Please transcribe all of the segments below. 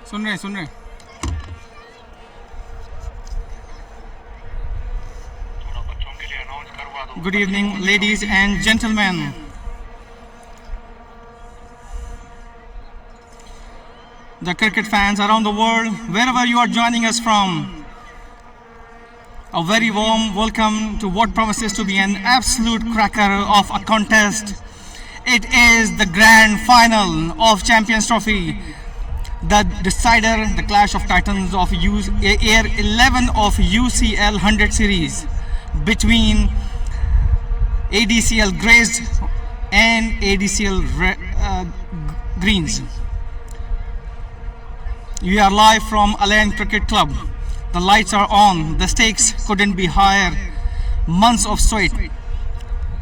सुन रहे Good evening, ladies and gentlemen. The cricket fans around the world, wherever you are joining us from, a very warm welcome to what promises to be an absolute cracker of a contest. It is the grand final of Champions Trophy, the decider, the clash of titans of Year 11 of UCL 100 series between Adcl Greys and Adcl Greens. We are live from Alliance Cricket Club. The lights are on. The stakes couldn't be higher. Months of sweat,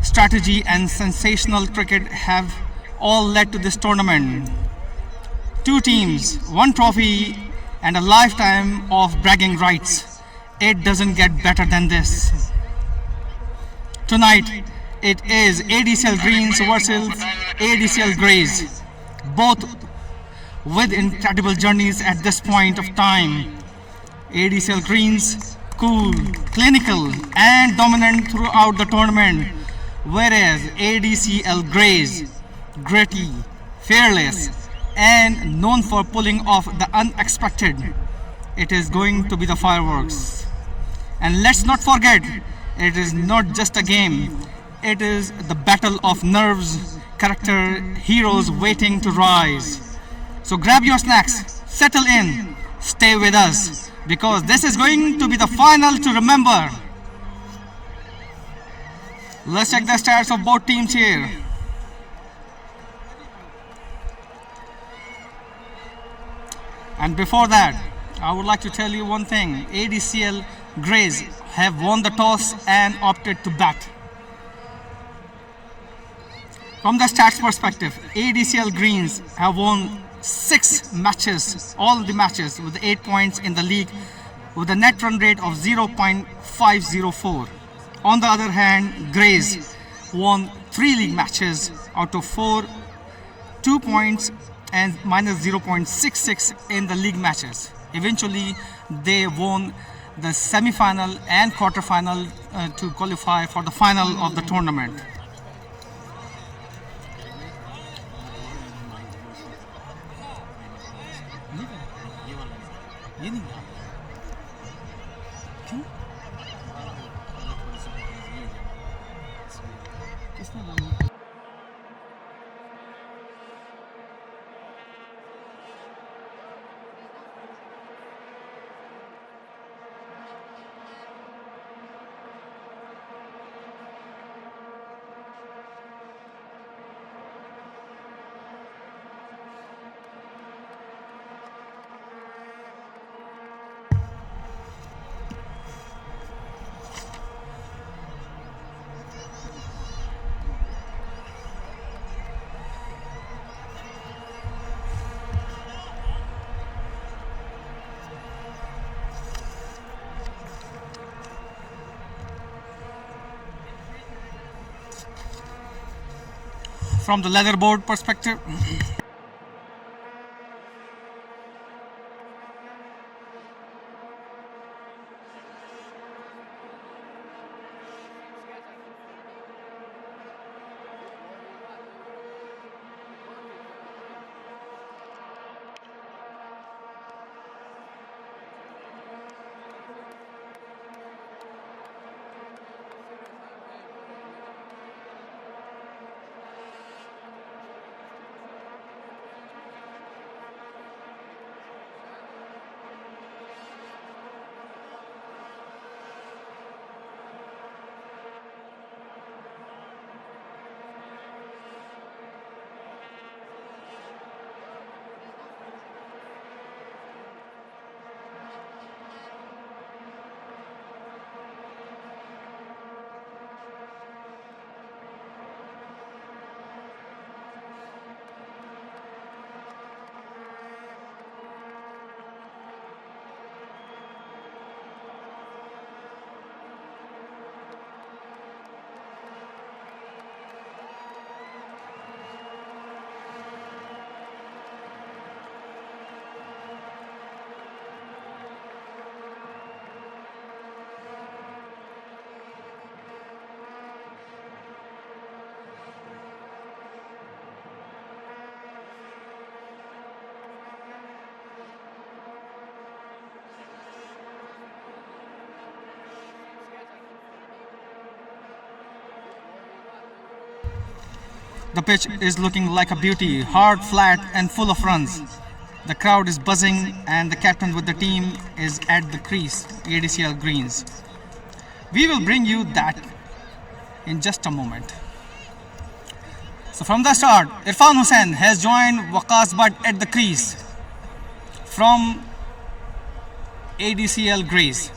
strategy and sensational cricket have all led to this tournament. Two teams, one trophy and a lifetime of bragging rights. It doesn't get better than this. Tonight, it is Adcl Greens versus Adcl Greys, both with incredible journeys at this point of time. Adcl Greens, cool, clinical and dominant throughout the tournament, whereas Adcl Greys, gritty, fearless and known for pulling off the unexpected. It is going to be the fireworks. And let's not forget, it is not just a game. It is the battle of nerves, character, heroes waiting to rise. So grab your snacks, settle in, stay with us, because this is going to be the final to remember. Let's check the stats of both teams here. And before that, I would like to tell you one thing. Adcl Greys have won the toss and opted to bat. From the stats perspective, Adcl Greens have won 6 matches, all the matches with 8 points in the league with a net run rate of 0.504. On the other hand, Greys won 3 league matches out of 4, 2 points and minus 0.66 in the league matches. Eventually, they won the semi-final and quarter-final to qualify for the final of the tournament. From the leaderboard perspective, The pitch is looking like a beauty, hard, flat, and full of runs. The crowd is buzzing, and the captain with the team is at the crease, ADCL greens. We will bring you that in just a moment. So from the start, Irfan Hussain has joined Waqas Butt at the crease from ADCL greys.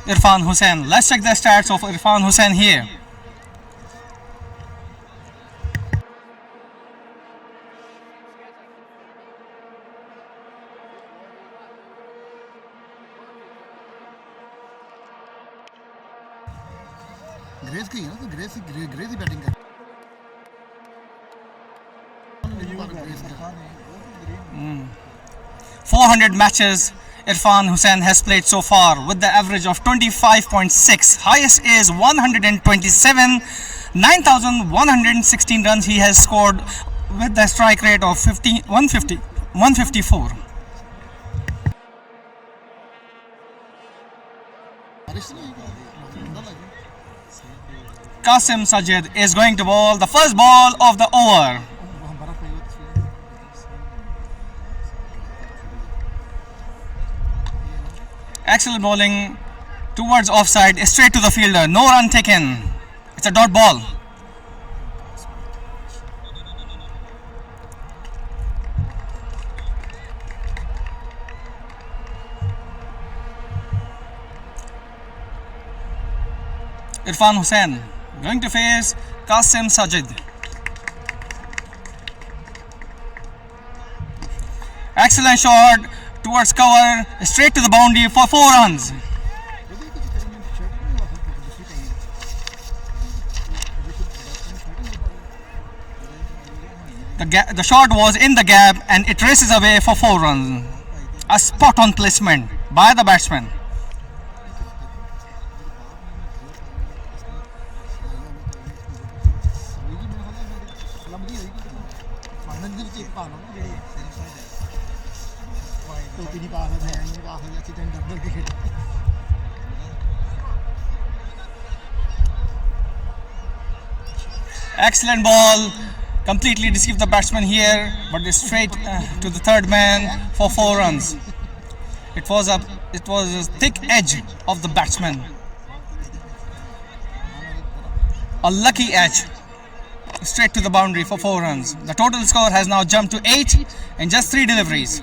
Irfan Hussain. Let's check the stats of Irfan Hussain here. Grace की है ना तो grace ही batting कर 400 matches Irfan Hussain has played so far with the average of 25.6. Highest is 127. 9,116 runs he has scored with the strike rate of 154. Qasim Sajid is going to bowl the first ball of the over. Adcl bowling towards offside, straight to the fielder, no run taken. It's a dot ball. Irfan Hussain going to face Qasim Sajid. Excellent shot towards cover, straight to the boundary for 4 runs. The shot was in the gap and it races away for 4 runs. A spot on placement by the batsman. Excellent ball, completely deceived the batsman here, but straight to the third man for 4 runs. It was a thick edge of the batsman. A lucky edge, straight to the boundary for 4 runs. The total score has now jumped to 8 in just 3 deliveries.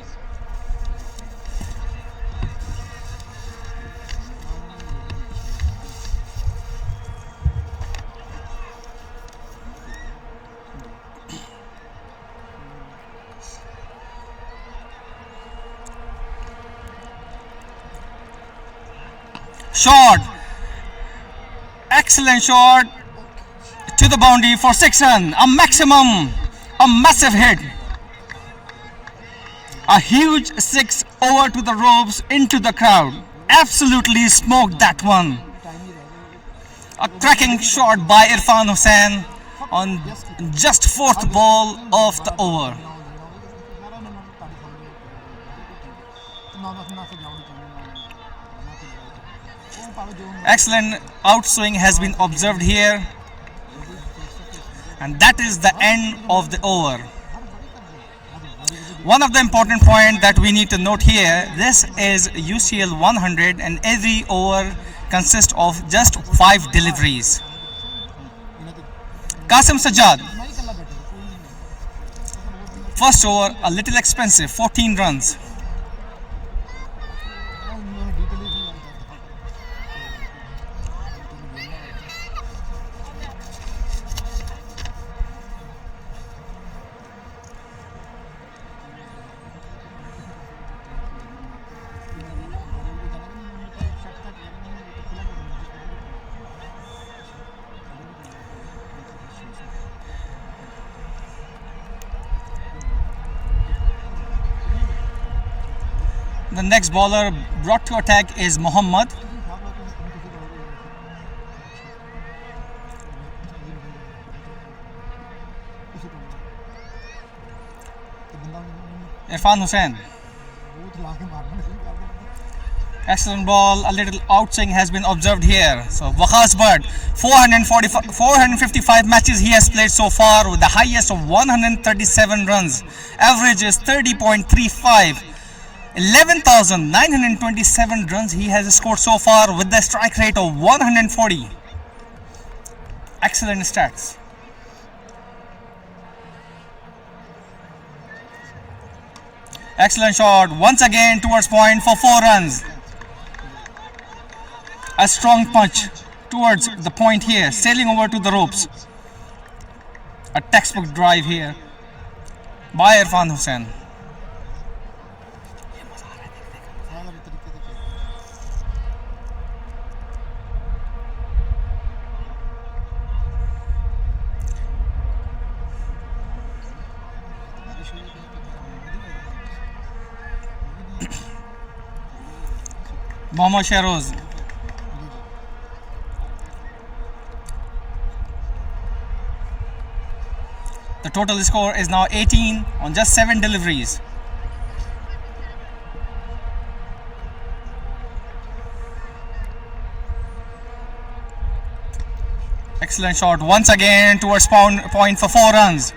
Shot, excellent shot to the boundary for 6 runs, a maximum, a massive hit, a huge 6 over to the ropes into the crowd, absolutely smoked that one. A cracking shot by Irfan Hussain on just 4th ball of the over. Excellent outswing has been observed here, and that is the end of the over. One of the important points that we need to note here, this is UCL 100 and every over consists of just 5 deliveries. Qasim Sajid, first over, a little expensive, 14 runs. The next bowler brought to attack is Muhammad. Irfan Hussain. Excellent ball. A little outswing has been observed here. So Waqas Bird, 455 matches he has played so far with the highest of 137 runs. Average is 30.35. 11,927 runs he has scored so far with the strike rate of 140. Excellent stats. Excellent shot once again towards point for 4 runs. A strong punch towards the point here, sailing over to the ropes. A textbook drive here by Irfan Hussain. Mohammad Shahroz. The total score is now 18 on just 7 deliveries. Excellent shot once again towards point for 4 runs.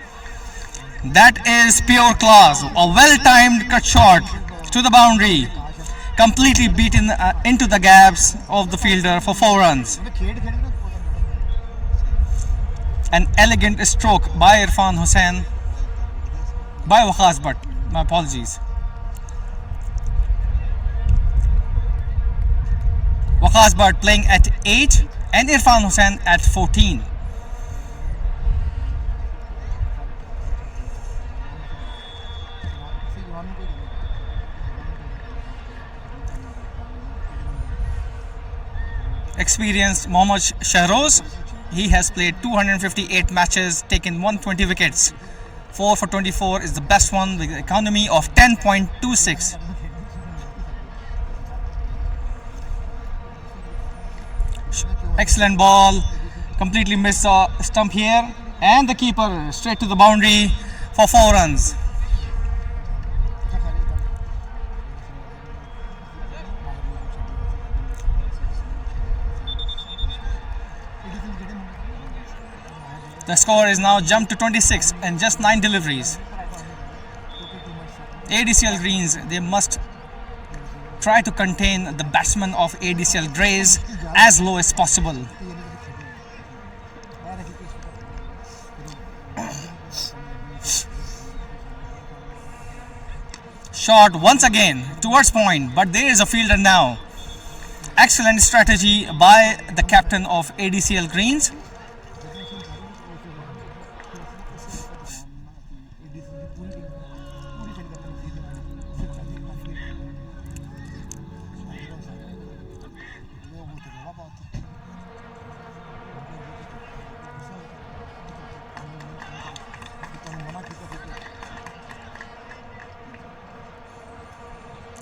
That is pure class. A well-timed cut shot to the boundary. Completely beaten into the gaps of the fielder for 4 runs. An elegant stroke by Irfan Hussain, by Waqas Bird. My apologies. Waqas Bird playing at 8 and Irfan Hussain at 14. Experienced Mohammad Shahroz. He has played 258 matches, taken 120 wickets. 4 for 24 is the best one with an economy of 10.26. Excellent ball. Completely missed the stump here. And the keeper straight to the boundary for 4 runs. The score is now jumped to 26 and just 9 deliveries. ADCL Greens, they must try to contain the batsmen of ADCL Greys as low as possible. Shot once again towards point, but there is a fielder now. Excellent strategy by the captain of ADCL Greens.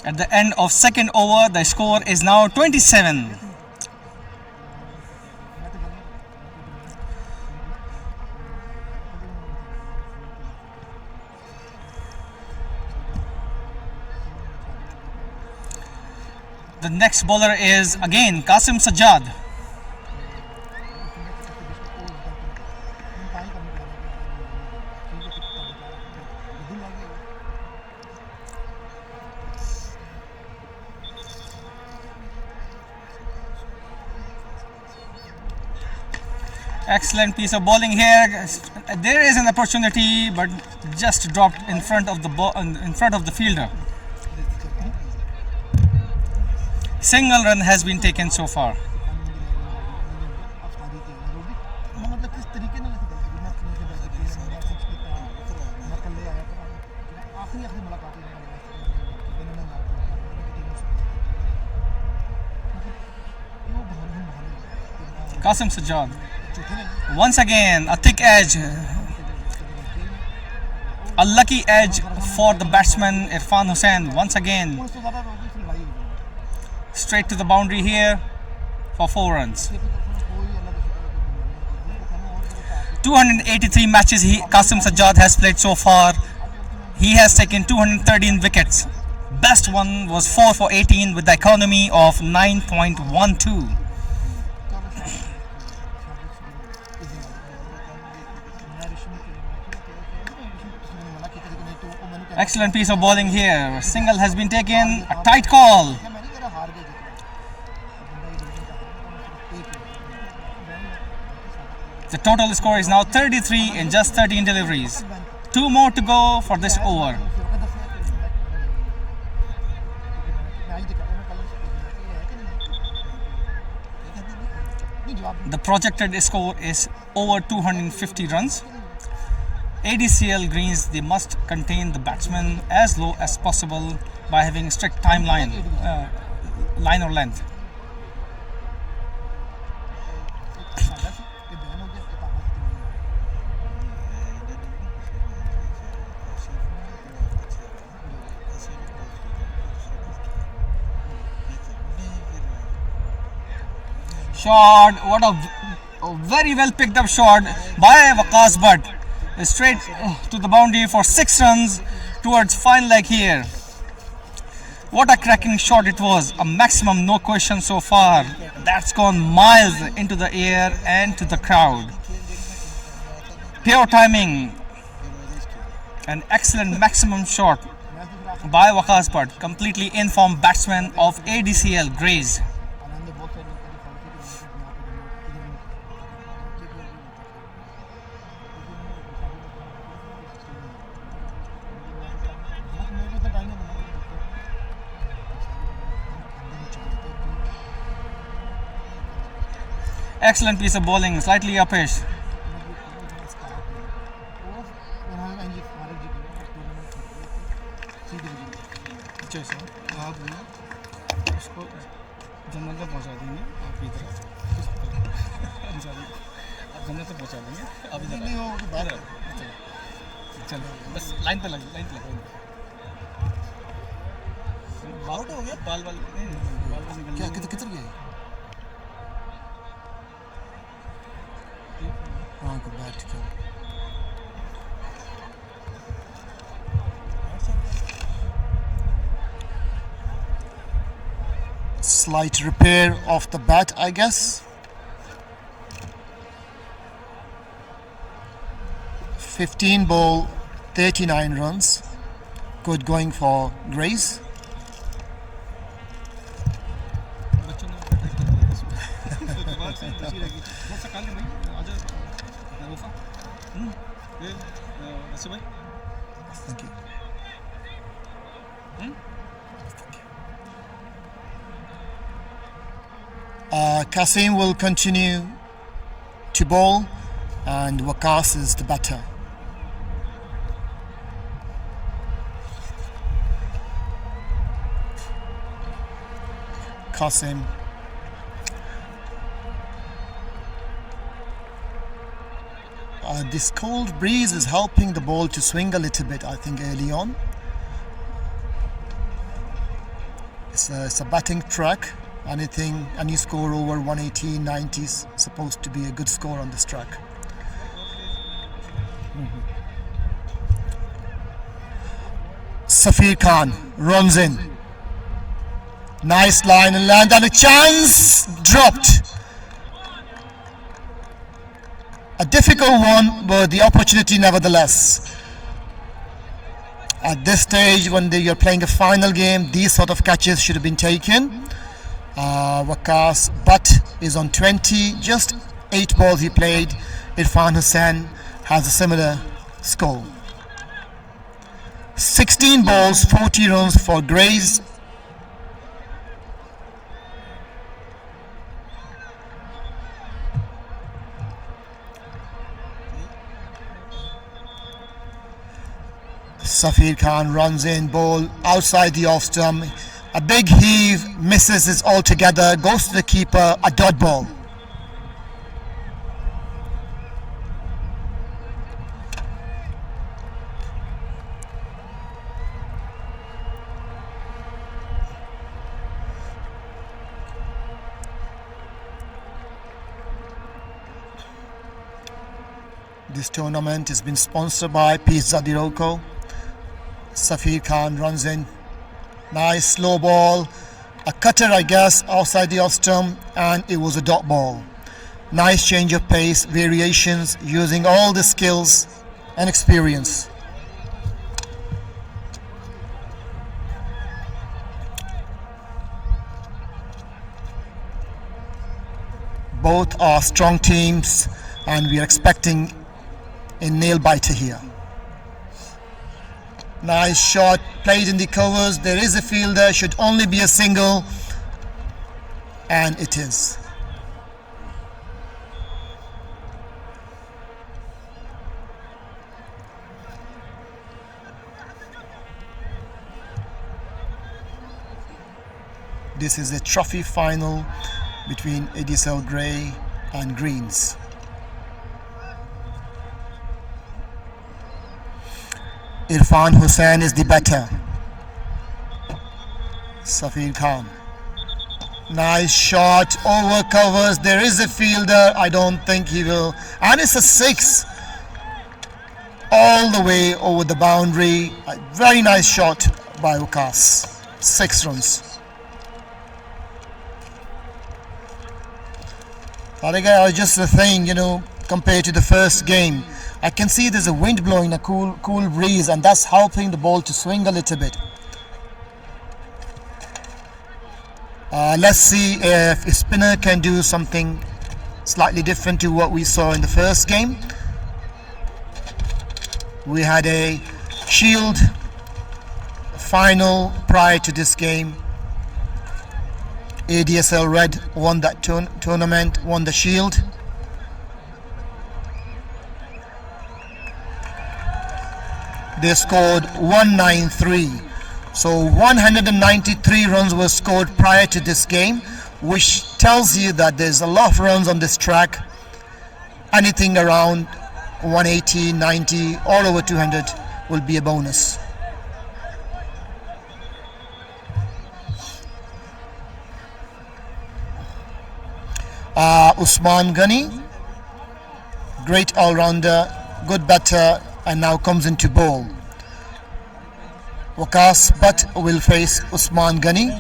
At the end of second over, the score is now 27. The next bowler is again Qasim Sajjad. Excellent piece of bowling here. There is an opportunity, but just dropped in front of the fielder. Single run has been taken so far. Qasim Sajjad. Once again, a thick edge. A lucky edge for the batsman Irfan Hussain. Once again, Straight to the boundary here for 4 runs. 283 matches Qasim Sajjad has played so far. He has taken 213 wickets. Best one was 4 for 18 with the economy of 9.12. Excellent piece of bowling here. Single has been taken. A tight call. The total score is now 33 in just 13 deliveries. 2 more to go for this over. The projected score is over 250 runs. ADCL greens, they must contain the batsman as low as possible by having strict timeline, line or length. Shot, what a very well picked up shot by Waqas Butt. Straight to the boundary for 6 runs towards fine leg here. What a cracking shot it was. A maximum, no question so far. That's gone miles into the air and to the crowd. Pure timing. An excellent maximum shot by Waqas Butt, completely informed batsman of ADCL Greys. Excellent piece of bowling, slightly uppish. आप उसको जन्नत तक पहुंचा देंगे, आप इधर आप जन्नत तक पहुंचा देंगे, आप इधर नहीं हो तो बाहर चलो बस लाइन पे लगे आउट हो गया बाल क्या किधर गए हाँ को बैठ के Slight repair of the bat, I guess. 15 ball, 39 runs. Good going for Grace. Thank you. Qasim will continue to bowl and Waqas is the batter. Qasim. This cold breeze is helping the ball to swing a little bit, I think, early on. It's a batting track. Any score over 180, 90 is supposed to be a good score on this track. Safir Khan runs in. Nice line and land and a chance dropped. A difficult one, but the opportunity nevertheless. At this stage, when you're playing a final game, these sort of catches should have been taken. Waqas Butt is on 20, just 8 balls he played. Irfan Hussain has a similar score. 16 balls, 40 runs for Grays. Safir Khan runs in, ball outside the off stump. A big heave, misses it altogether, goes to the keeper, a dot ball. This tournament has been sponsored by Pizza Di Rocco. Safir Khan runs in. Nice slow ball. A cutter, I guess, outside the off stump, and it was a dot ball. Nice change of pace, variations, using all the skills and experience. Both are strong teams, and we are expecting a nail biter here. Nice shot played in the covers. There is a fielder, should only be a single, and it is. This is a trophy final between Adcl Grey and Greens. Irfan Hussain is the batter. Safir Khan. Nice shot over covers. There is a fielder. I don't think he will. And it's a 6. All the way over the boundary. A very nice shot by Ukas. 6 runs. Just the thing, compared to the first game, I can see there's a wind blowing, a cool breeze, and that's helping the ball to swing a little bit. Let's see if a spinner can do something slightly different to what we saw in the first game. We had a Shield final prior to this game. Adcl Red won that tournament, won the Shield. They scored 193. So 193 runs were scored prior to this game, which tells you that there's a lot of runs on this track. Anything around 180, 90, all over 200 will be a bonus. Usman Ghani, great all-rounder, good batter, and now comes into bowl. Waqas Butt will face Usman Ghani.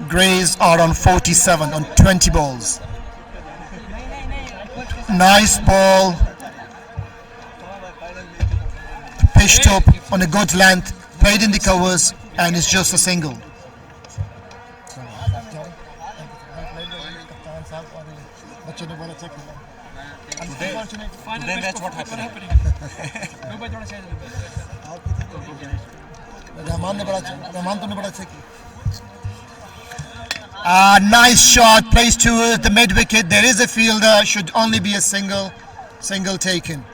Greys are on 47 on 20 balls. Nice ball. Pitched up on a good length, played in the covers, and it's just a single. Nice shot, placed towards the mid wicket. There is a fielder, should only be a single taken.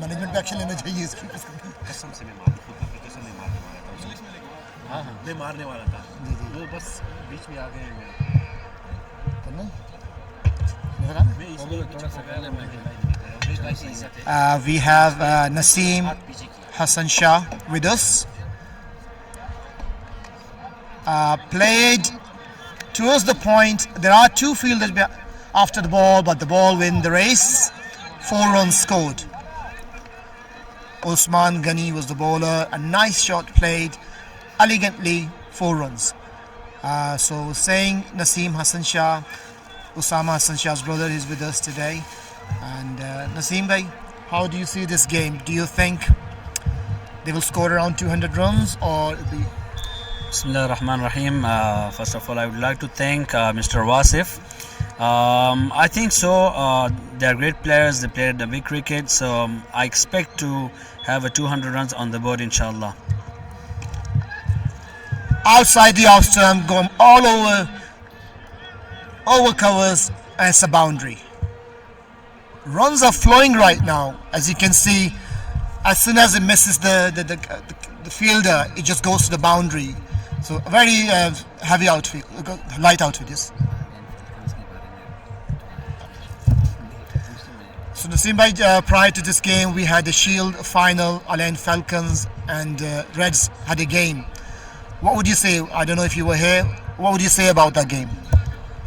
Management पे action लेना चाहिए इसकी कसम से मैं मारने वाला था वो बस बीच में आ गए we have Naseem Hassan Shah with us. Played towards the point. There are 2 fielders after the ball, but the ball win the race. 4 runs scored. Usman Ghani was the bowler. A nice shot played elegantly, 4 runs. So saying Naseem Hassan Shah, Usama Hassan Shah's brother, is with us today. And Naseem bhai, how do you see this game? Do you think they will score around 200 runs, or it'll be? Bismillah ar-Rahman ar-Rahim. First of all, I would like to thank Mr. Wasif. I think so. They are great players. They played the big cricket, so I expect to have a 200 runs on the board, inshallah. Outside the off stump, going all over covers, and it's a boundary. Runs are flowing right now, as you can see. As soon as it misses the fielder, it just goes to the boundary. So a very heavy outfield, light outfield, yes. So Naseem bhai, prior to this game, we had the Shield final. Alain Falcons and Reds had a game. What would you say? I don't know if you were here. What would you say about that game?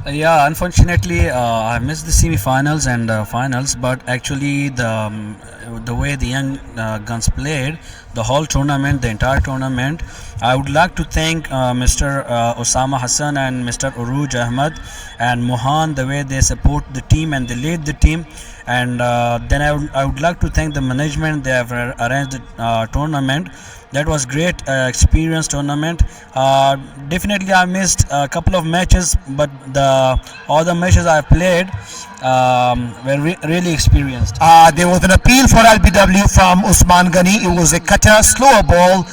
Yeah, unfortunately, I missed the semi-finals and finals. But actually, the way the young guns played, the whole tournament, the entire tournament, I would like to thank Mr. Osama Hassan and Mr. Uruj Ahmad and Mohan, the way they support the team and they lead the team. And then I would like to thank the management. They have arranged the tournament. That was great experience tournament. Definitely, I missed a couple of matches, but all the matches I played were really experienced. There was an appeal for LBW from Usman Ghani. It was a cutter, slower ball,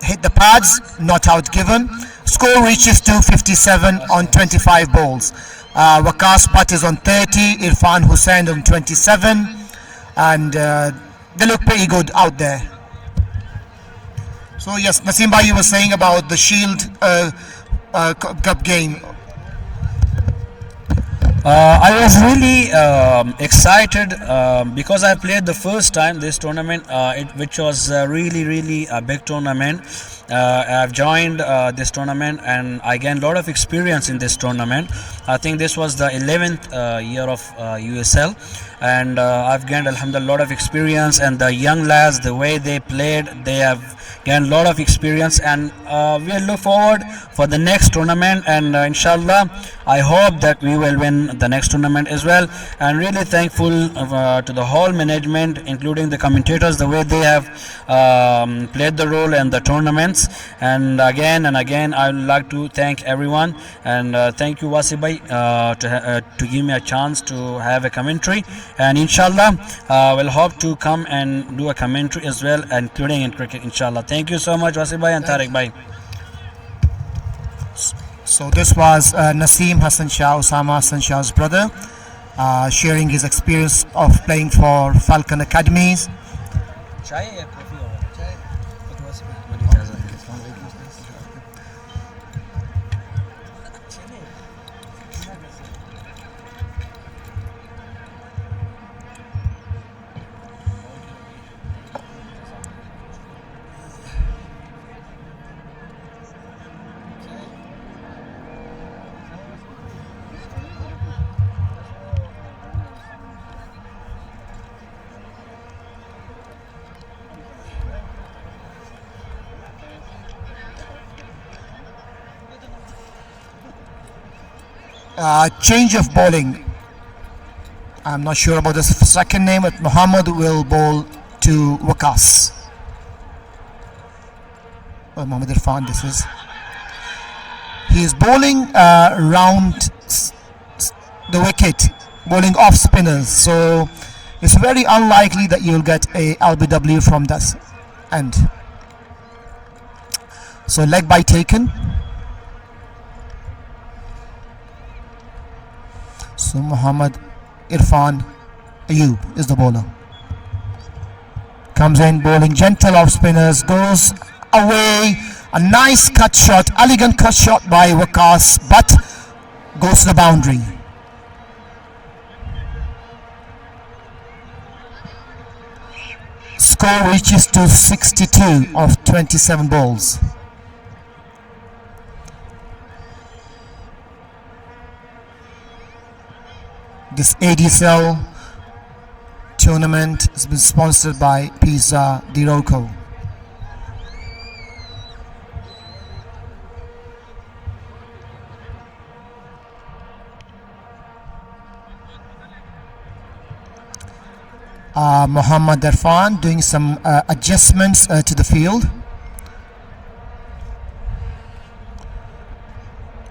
hit the pads, not out given. Score reaches to 57 on 25 balls. Waqas Butt is on 30, Irfan Hussain on 27, and they look pretty good out there. So yes, Naseem bhai, you were saying about the Shield Cup game. I was really excited because I played the first time this tournament, which was really a big tournament. I've joined this tournament and I gained a lot of experience in this tournament. I think this was the 11th year of USL, and I've gained alhamdulillah a lot of experience. And the young lads, the way they played, they have gained a lot of experience, and we'll look forward for the next tournament, and inshallah I hope that we will win the next tournament as well. And really thankful to the whole management, including the commentators, the way they have played the role in the tournaments. And again I would like to thank everyone, and thank you Wasi bhai to give me a chance to have a commentary, and inshallah we'll hope to come and do a commentary as well, including in cricket, inshallah. Thank you so much Wasi bhai and Tariq bhai. So this was Naseem Hassan Shah, Osama Hassan Shah's brother, sharing his experience of playing for Falcon Academies. Change of bowling. I'm not sure about the second name, but Muhammad will bowl to Waqas. Well, Muhammad Irfan, this is. He is bowling round the wicket, bowling off spinners. So it's very unlikely that you'll get a LBW from this end. So leg by taken. So Muhammad Irfan Ayub is the bowler. Comes in bowling gentle off spinners, goes away. A nice cut shot, elegant cut shot by Waqas, but goes to the boundary. Score reaches to 62 of 27 balls. This ADSL tournament has been sponsored by Pizza Di Rocco. Muhammad Irfan doing some adjustments to the field.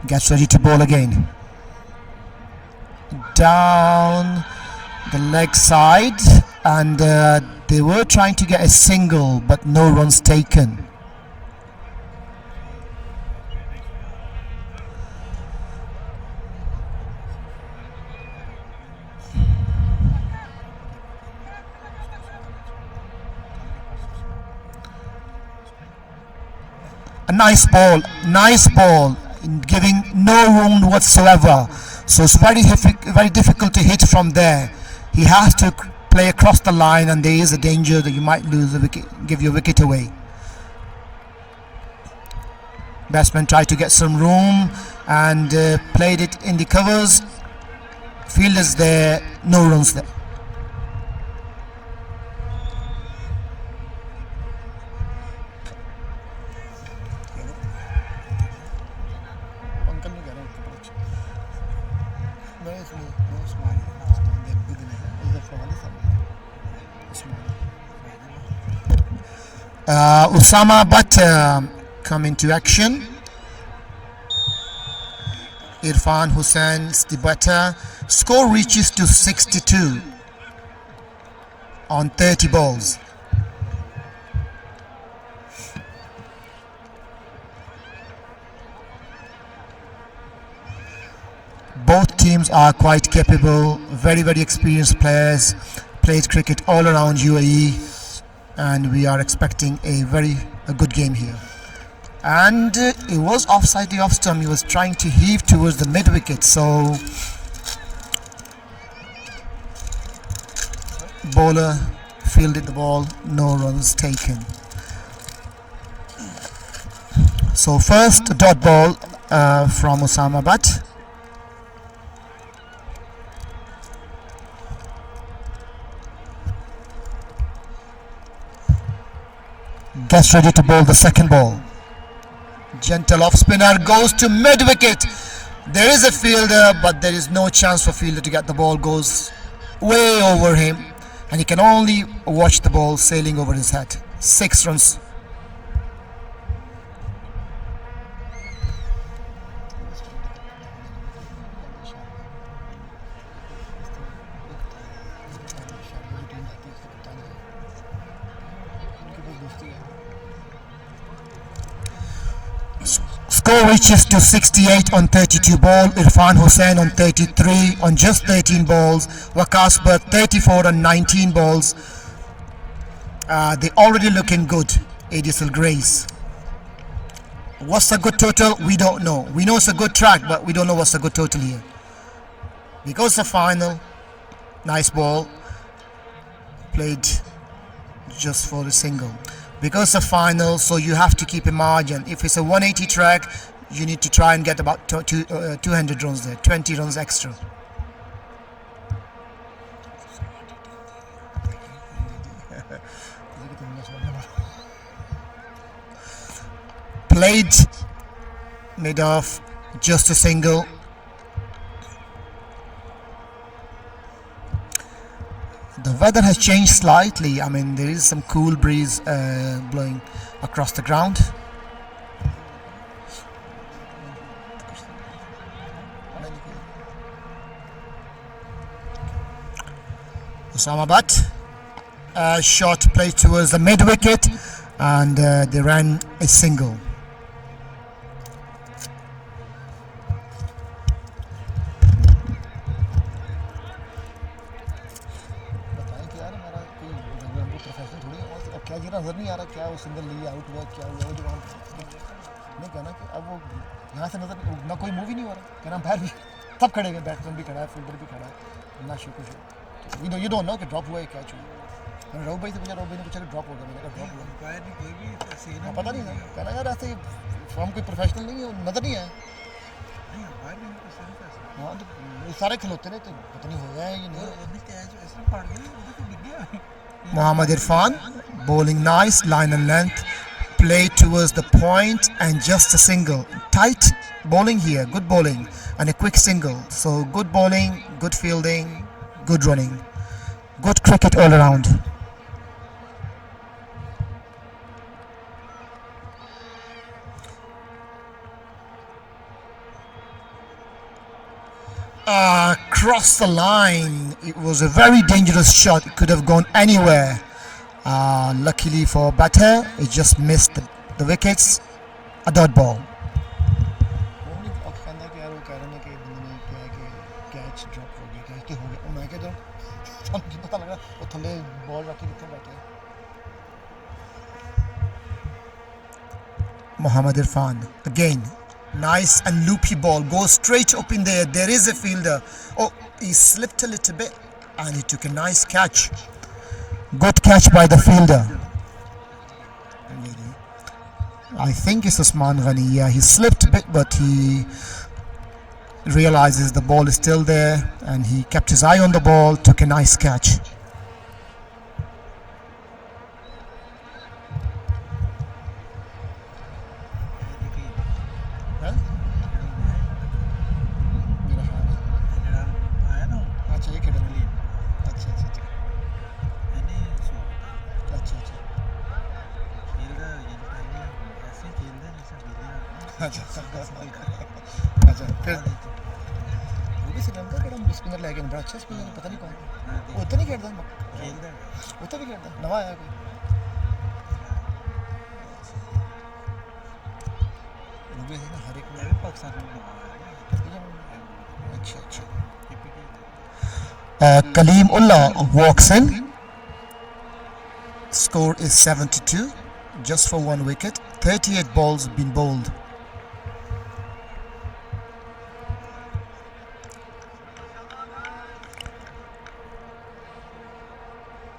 Gets ready to bowl again. Down the leg side, and they were trying to get a single, but no runs taken. A nice ball, giving no room whatsoever. So it's very difficult to hit from there. He has to play across the line, and there is a danger that you might lose the wicket, give your wicket away. Batsman tried to get some room and played it in the covers. Fielders there, no runs there. Usama Butt come into action. Irfan Hussein's the batter. Score reaches to 62 on 30 balls. Both teams are quite capable, very experienced players, played cricket all around UAE, and we are expecting a good game here. And it was offside the off stump. He was trying to heave towards the mid wicket, so bowler fielded the ball, no runs taken. So first dot ball from Usama Butt. Gets ready to bowl the second ball. Gentle off spinner goes to mid wicket. There is a fielder, but there is no chance for fielder to get the ball. Goes way over him, and he can only watch the ball sailing over his head. 6 runs. Score reaches to 68 on 32 ball. Irfan Hussain on 33 on just 13 balls. Waqas Butt 34 on 19 balls. They already looking good. Adcl Grace. What's the good total? We don't know. We know it's a good track, but we don't know what's the good total here. Because the final, nice ball, played just for a single. Because the final, so you have to keep a margin. If it's a 180 track, you need to try and get about 200 runs there, 20 runs extra. Played mid off, just a single. The weather has changed slightly. I mean, there is some cool breeze blowing across the ground. Usama Butt, shot played towards the mid wicket, and they ran a single. नजर नहीं आ रहा क्या वो single लिया out हुआ क्या हुआ वो जो नहीं कहना कि अब वो यहाँ से नजर ना कोई मूवी नहीं हो रहा कहना बाहर भी सब खड़े हैं बैट्समैन भी खड़ा है फील्डर भी खड़ा है ना शो कुछ यू डोंट नो कि ड्रॉप हुआ है क्या चुना मैंने राहुल भाई से पूछा राहुल भाई ने पूछा कि ड्रॉप हो गया मैंने कहा ड्रॉप हुआ फायर नहीं कोई भी सीन पता नहीं है कहना यार ऐसे फॉर्म कोई प्रोफेशनल नहीं है नजर नहीं आया नहीं फायर नहीं तो सही है हां तो सारे खिलौते ने तो पता नहीं हो गया है ये नहीं कैच ऐसे पड़ गया उधर तो दिख गया Mohammad Irfan bowling nice, line and length, played towards the point and just a single. Tight bowling here, good bowling and a quick single. So good bowling, good fielding, good running, good cricket all around. Cross the line. It was a very dangerous shot. It could have gone anywhere. Luckily for batter, it just missed the wickets. A dot ball. Mohammad Irfan again. Nice and loopy ball, goes straight up in there. There is a fielder. Oh, he slipped a little bit and he took a nice catch. Good catch by the fielder. I think it's Usman Ghani. Yeah, he slipped a bit, but he realizes the ball is still there and he kept his eye on the ball, took a nice catch. Spinner लेके बड़ा अच्छा spinner है, पता नहीं कौन वो उतना नहीं खेलता उतना भी खेलता नवा आया कोई वो भी है ना हर एक पाकिस्तान में अच्छा अच्छा Kaleem Ullah walks in. Score is 7-2 just for one wicket. 38 balls been bowled.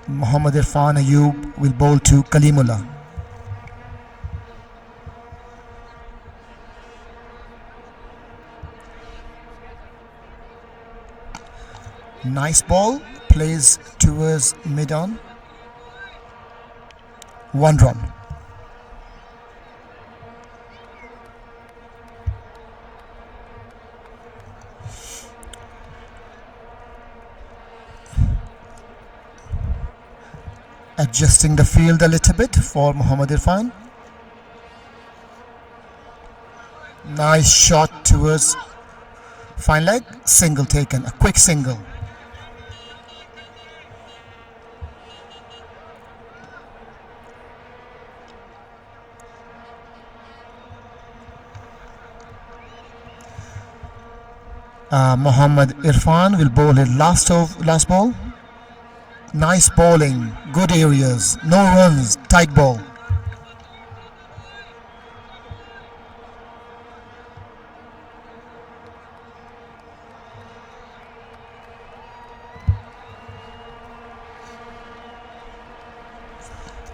Mohammad Irfan Ayub will bowl to Kalimullah. Nice ball, plays towards mid-on. 1 run. Adjusting the field a little bit for Mohammad Irfan. Nice shot towards fine leg, single taken, a quick single. Mohammad Irfan will bowl his last ball. Nice bowling, good areas, no runs, tight ball.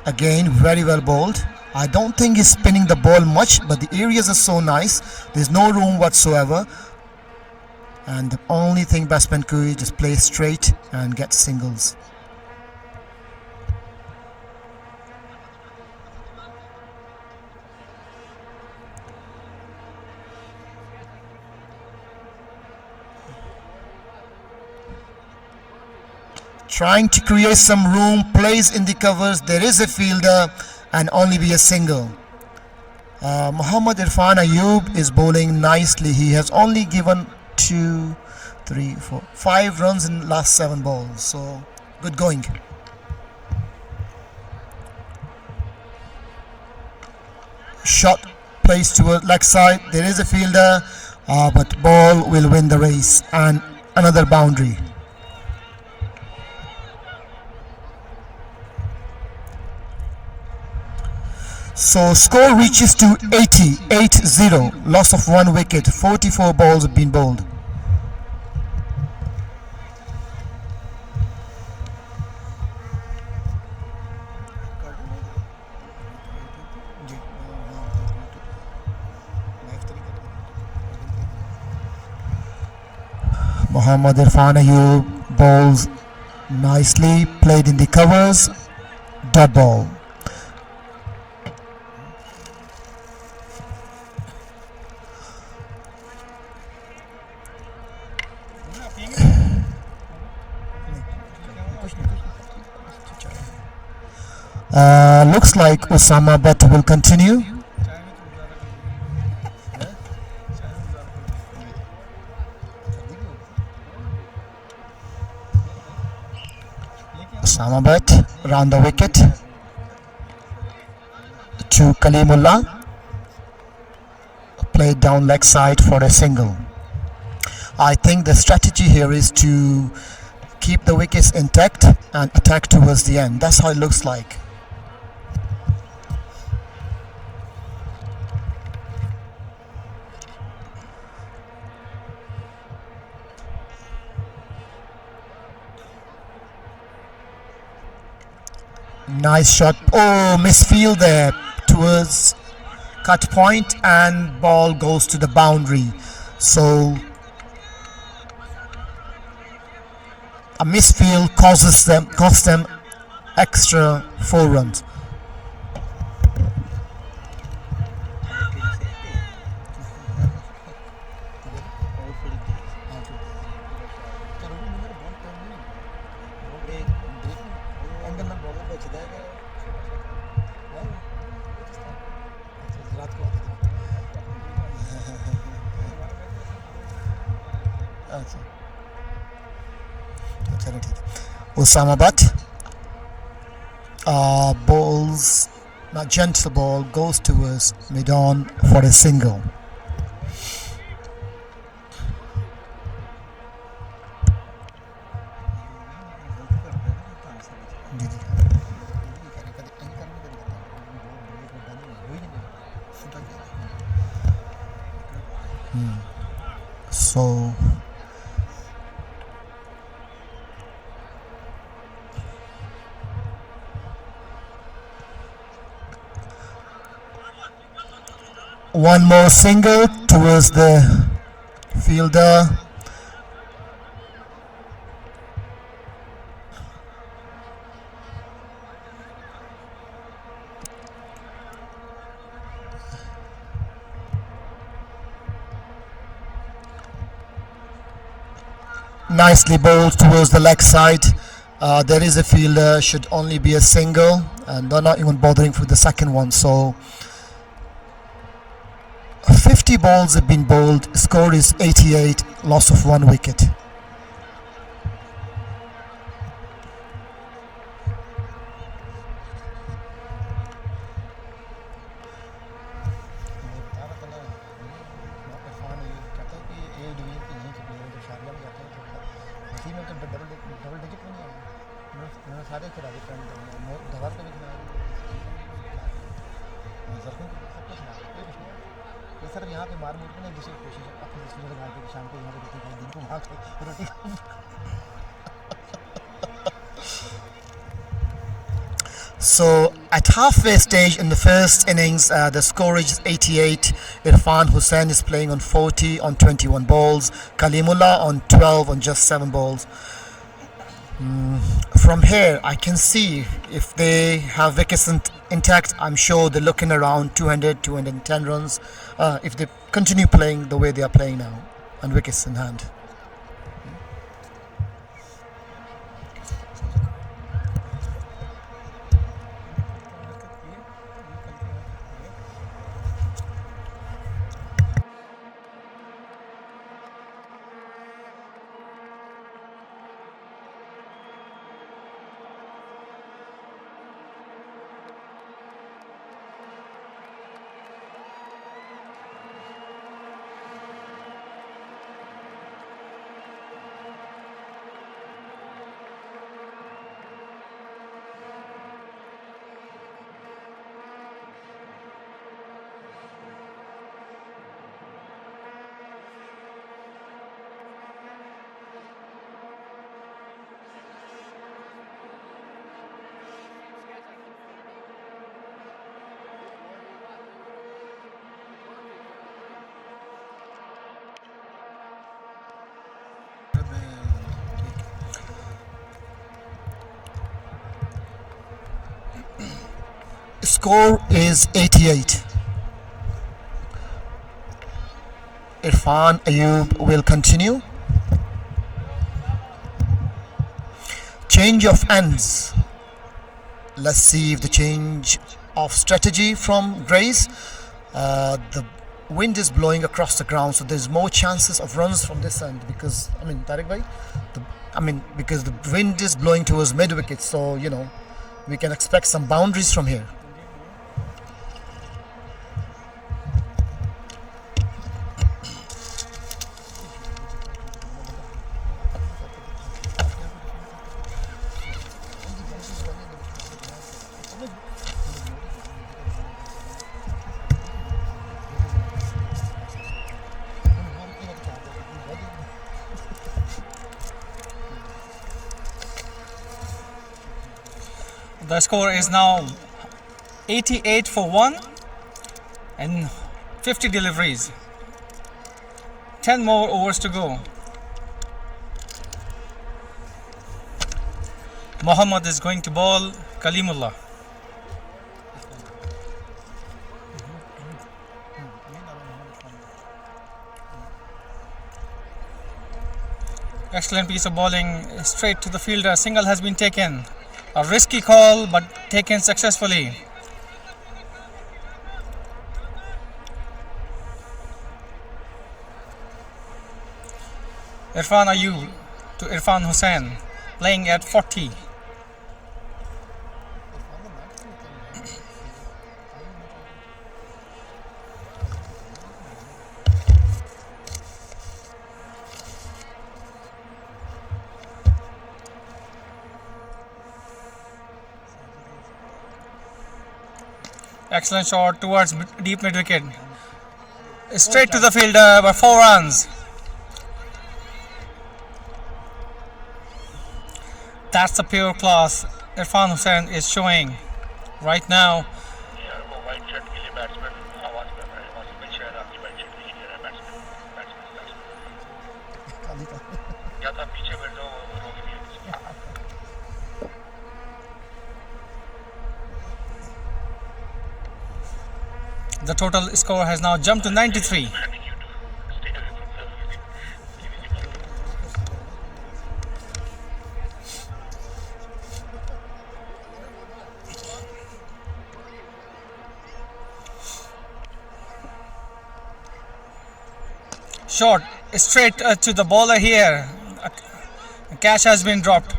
Again, very well bowled. I don't think he's spinning the ball much, but the areas are so nice. There's no room whatsoever. And the only thing batsman could do is just play straight and get singles. Trying to create some room, plays in the covers. There is a fielder and only be a single. Mohammad Irfan Ayub is bowling nicely. He has only given 2, 3, 4, 5 runs in last 7 balls. So good going. Shot plays towards leg side. There is a fielder, but ball will win the race and another boundary. So score reaches to 80, loss of 1 wicket, 44 balls have been bowled. Mohammad Irfan Ayub bowls nicely, played in the covers, dot ball. Looks like Osama Bet will continue. Osama Bet round the wicket to Kalimullah. Played down leg side for a single. I think the strategy here is to keep the wickets intact and attack towards the end. That's how it looks like. Nice shot. Oh, misfield there towards cut point, and ball goes to the boundary. So a misfield costs them extra 4 runs. Osama Butt bowls a gentle ball, goes towards mid-on for a single. So one more single towards the fielder. Nicely bowled towards the leg side. There is a fielder, should only be a single, and they're not even bothering for the second one. So 50 balls have been bowled, score is 88, loss of 1 wicket. So at halfway stage in the first innings, the score is 88. Irfan Hussain is playing on 40 on 21 balls. Kalimullah on 12 on just 7 balls. From here, I can see if they have wickets intact, I'm sure they're looking around 200, 210 runs. If they continue playing the way they are playing now, and wickets in hand. Score is 88. Irfan Ayub will continue. Change of ends. Let's see if the change of strategy from Grace. The wind is blowing across the ground, so there's more chances of runs from this end because Tariq bhai, because the wind is blowing towards mid wicket, so we can expect some boundaries from here. The score is now 88 for 1 and 50 deliveries. 10 more overs to go. Mohammad is going to bowl Kalimullah. Excellent piece of bowling straight to the fielder. Single has been taken. A risky call but taken successfully. Irfan Ayub to Irfan Hussain, playing at 40. Excellent shot towards deep mid wicket. Straight to the fielder by 4 runs. That's the pure class Irfan Hussain is showing right now. The total score has now jumped to 93. Shot straight to the bowler here. A catch has been dropped.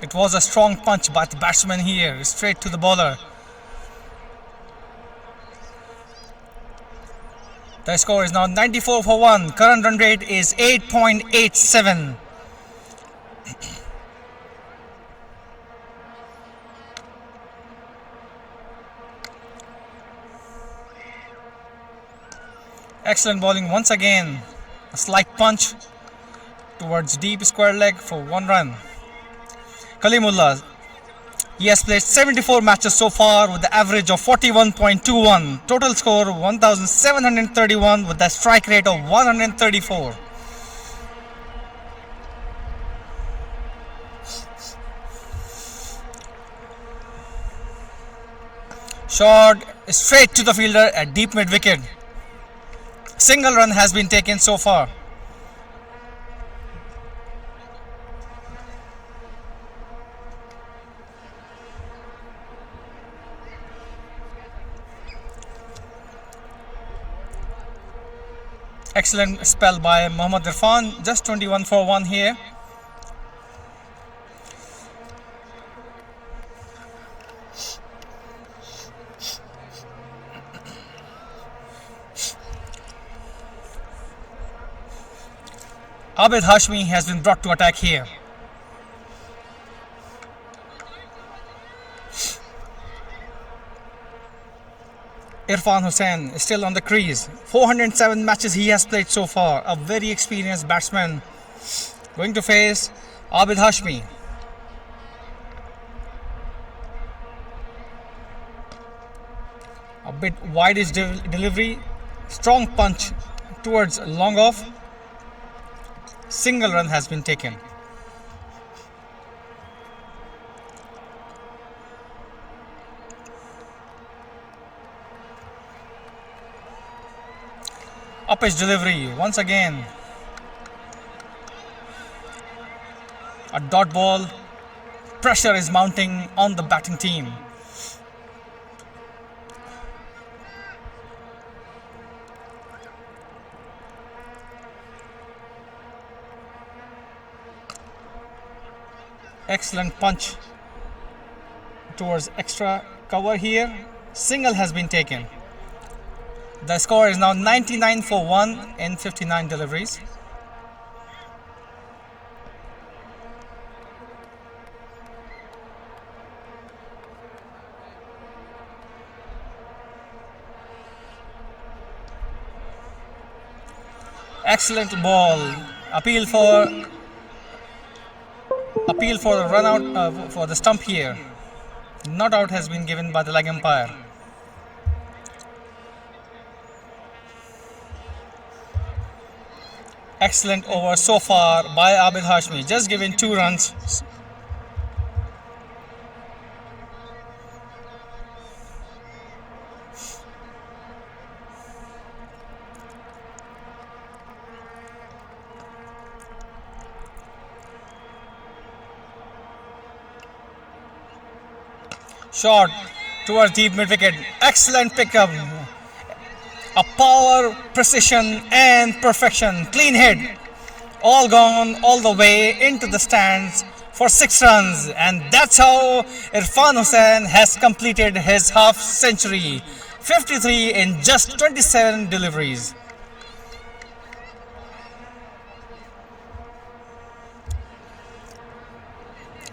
It was a strong punch by the batsman here, straight to the bowler. The score is now 94 for 1. Current run rate is 8.87. Excellent bowling once again. A slight punch towards deep square leg for 1 run. Kalimullah, he has played 74 matches so far with the average of 41.21. Total score 1731 with a strike rate of 134. Shot straight to the fielder at deep mid wicket. Single run has been taken so far. Excellent spell by Mohammad Irfan, just 21 for 1 here. Abid Hashmi has been brought to attack here. Irfan Hussain is still on the crease. 407 matches he has played so far. A very experienced batsman. Going to face Abid Hashmi. A bit wide is delivery. Strong punch towards long off. Single run has been taken. Up his delivery once again. A dot ball. Pressure is mounting on the batting team. Excellent punch towards extra cover here. Single has been taken. The score is now 99 for 1 in 59 deliveries. Excellent ball. Appeal for a run out for the stump here. Not out has been given by the leg umpire. Excellent over so far by Abid Hashmi. Just given 2 runs. Shot towards deep mid wicket. Excellent pickup. A power, precision and perfection. Clean hit. All gone all the way into the stands for 6 runs. And that's how Irfan Hussain has completed his half century. 53 in just 27 deliveries.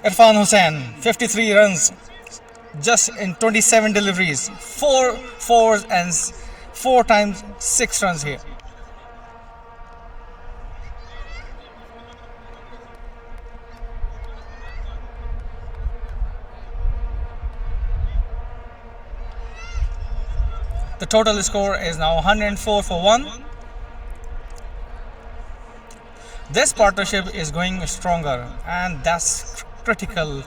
Irfan Hussain, 53 runs just in 27 deliveries. 4 fours and 4 times 6 runs here. The total score is now 104 for 1. This partnership is going stronger, and that's critical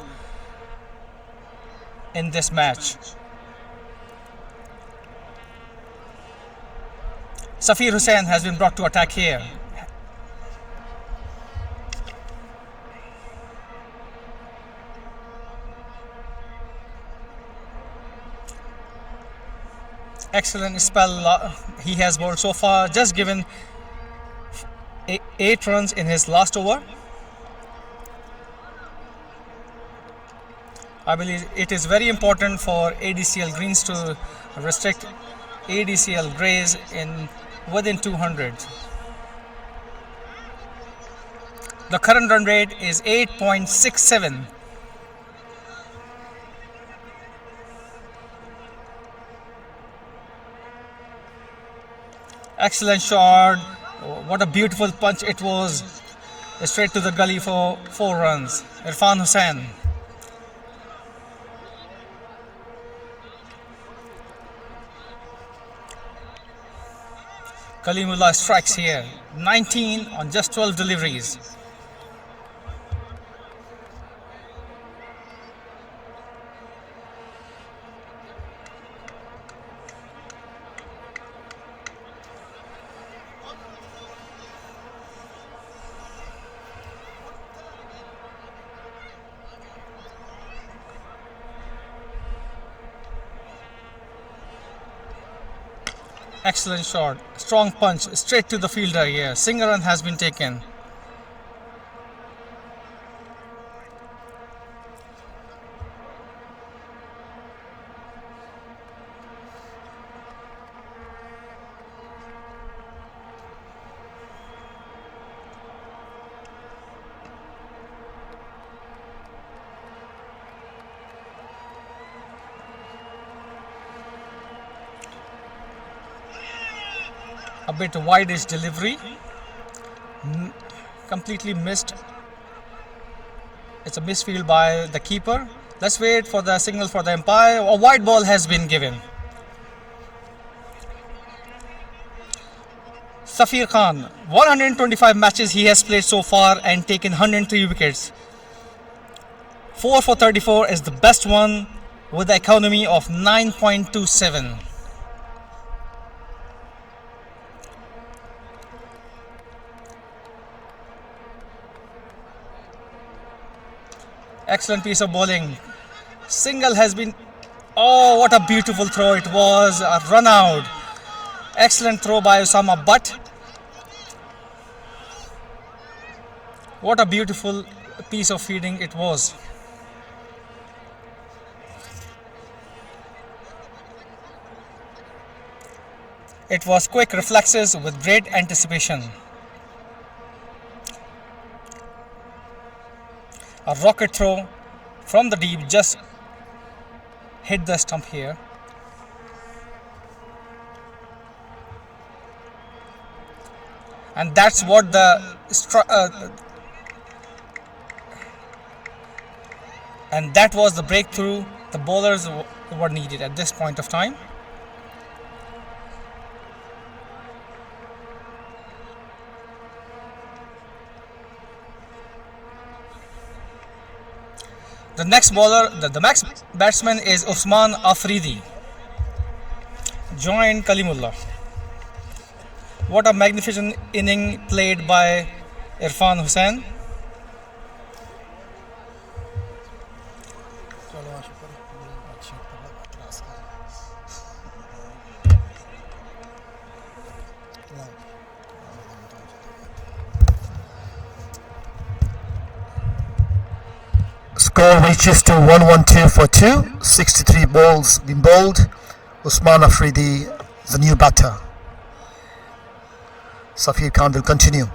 in this match. Safir Hussain has been brought to attack here. Excellent spell he has bowled so far. Just given 8 runs in his last over. I believe it is very important for ADCL Greens to restrict ADCL Greys in within 200. The current run rate is 8.67. Excellent shot. What a beautiful punch it was. Straight to the gully for 4 runs. Irfan Hussain. Kalimullah strikes here. 19 on just 12 deliveries. Excellent shot. Strong punch straight to the fielder here. Single run has been taken. A bit wide-ish delivery. Completely missed. It's a misfield by the keeper. Let's wait for the signal for the umpire. A wide ball has been given. Safir Khan, 125 matches he has played so far and taken 103 wickets. 4 for 34 is the best one with the economy of 9.27. Excellent piece of bowling. Single has been... Oh, what a beautiful throw it was. A run out. Excellent throw by Osama, but what a beautiful piece of fielding it was. It was quick reflexes with great anticipation. A rocket throw from the deep just hit the stump here. and that's what and that was the breakthrough the bowlers were needed at this point of time. The next bowler, the next batsman is Usman Afridi, joined Kalimullah. What a magnificent inning played by Irfan Hussain. Score reaches to 112 for 2. 63 balls been bowled. Usman Afridi, the new batter. Safir Khan will continue.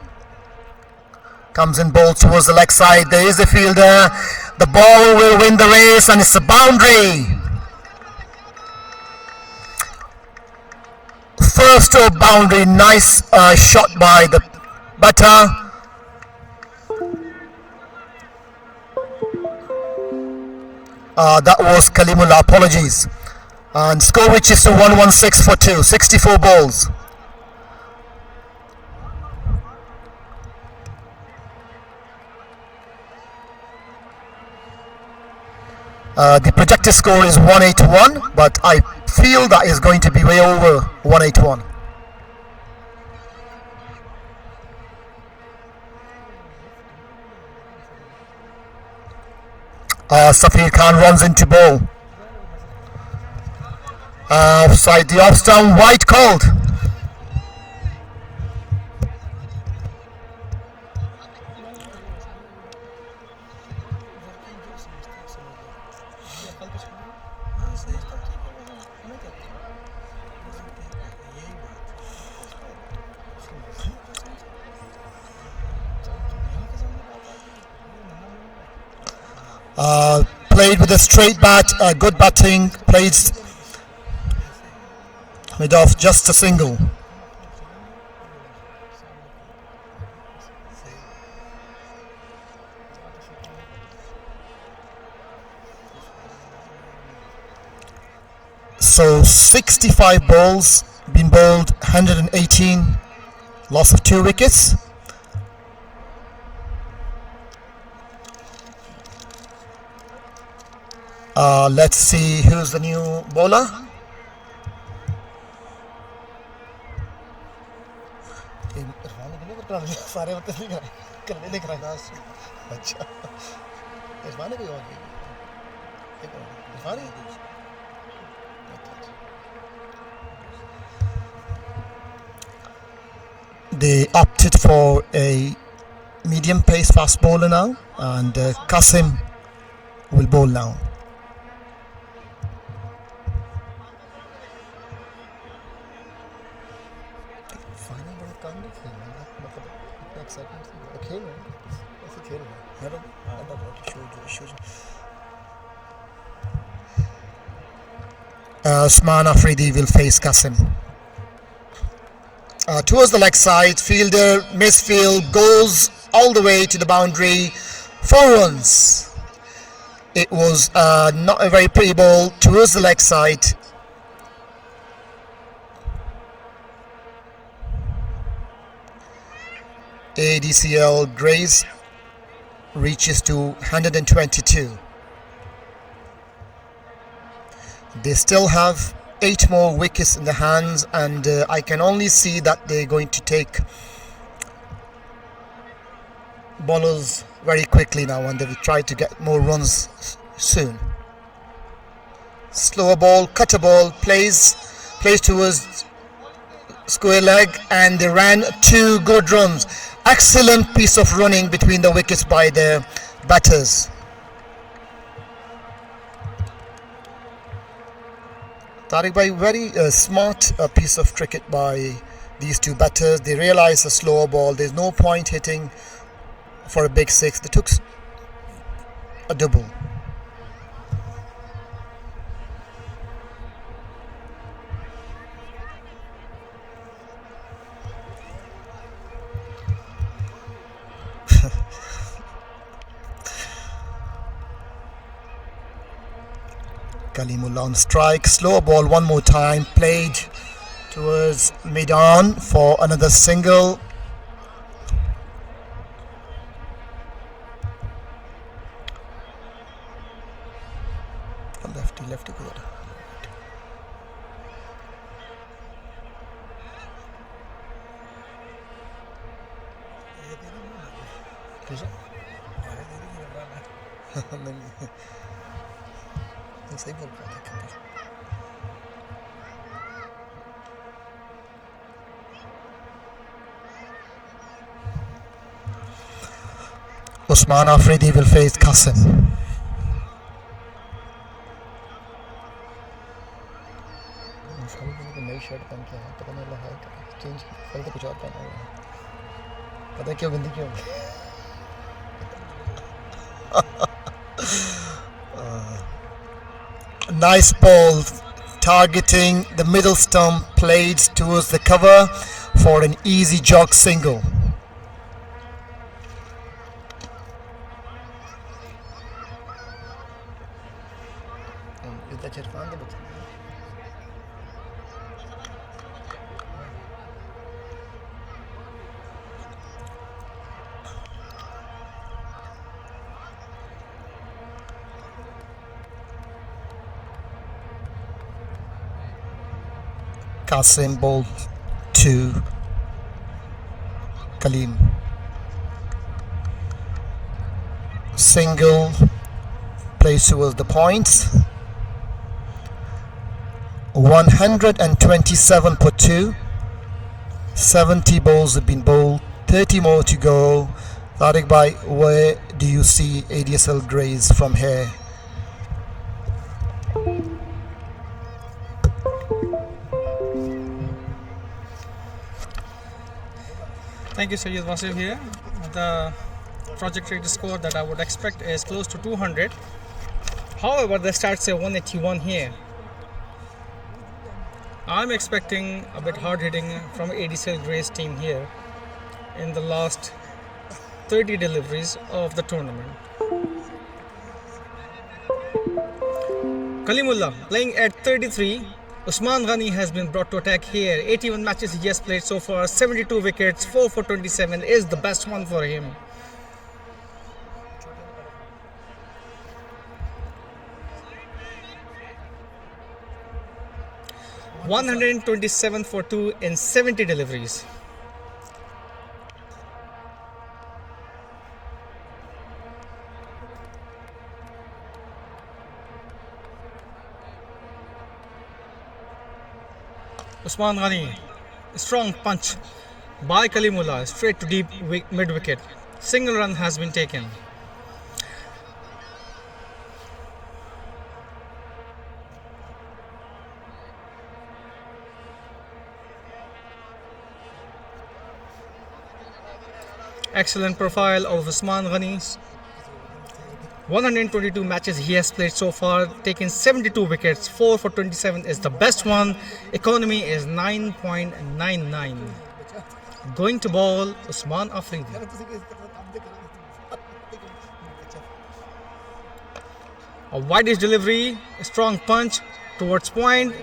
Comes in ball towards the leg side. There is a fielder. The ball will win the race and it's a boundary. First boundary. Nice shot by the batter. That was Kalimullah, apologies. And score reaches to 116 for 2, 64 balls. The projected score is 181, but I feel that is going to be way over 181. Safir Khan runs into ball. Offside, the off stump, white called. Played with a straight bat, good batting, played made off just a single. So 65 balls been bowled, 118, loss of 2 wickets. Let's see who's the new bowler. They opted for a medium pace fast bowler now, and Qasim will bowl now. Usman Afridi will face Qasim. Towards the leg side, fielder misfield, goes all the way to the boundary, 4 runs. It was not a very pretty ball towards the leg side. Adcl Grace reaches to 122. They still have 8 more wickets in the hands, and I can only see that they're going to take bowlers very quickly now, and they will try to get more runs soon. Slower ball, cutter ball, plays towards square leg, and they ran 2 good runs. Excellent piece of running between the wickets by the batters. Tariq Bhai, very smart piece of cricket by these 2 batters. They realized a slower ball, there's no point hitting for a big 6. They took a double. Kalimullah on strike. Slow ball one more time. Played towards mid-on for another single. Lefty good. Usman Afridi will face Qasim. नई shirt पहन के आया पता नहीं लगा change कल तो कुछ और पहना हुआ है पता क्यों गंदी क्यों Nice ball targeting the middle stump, played towards the cover for an easy jog single. Qasim ball to Kalim. Single plays towards the points. 127 for 2. 70 balls have been bowled. 30 more to go. Tariq Bhai, where do you see ADSL Grays from here? Thank you, Sayyid Wasif here. The projected score that I would expect is close to 200. However, the stats say 181 here. I'm expecting a bit hard hitting from ADCL Gray's team here in the last 30 deliveries of the tournament. Kalimullah playing at 33. Usman Ghani has been brought to attack here. 81 matches he has played so far, 72 wickets, 4 for 27 is the best one for him. $127 for 2 in 70 deliveries. Usman Ghani, strong punch by Kalimullah, straight to deep mid wicket. Single run has been taken. Excellent profile of Usman Ghani. 122 matches he has played so far, taken 72 wickets, 4 for 27 is the best one. Economy is 9.99. Going to ball, Usman Afridi. A wideish delivery, a strong punch towards point,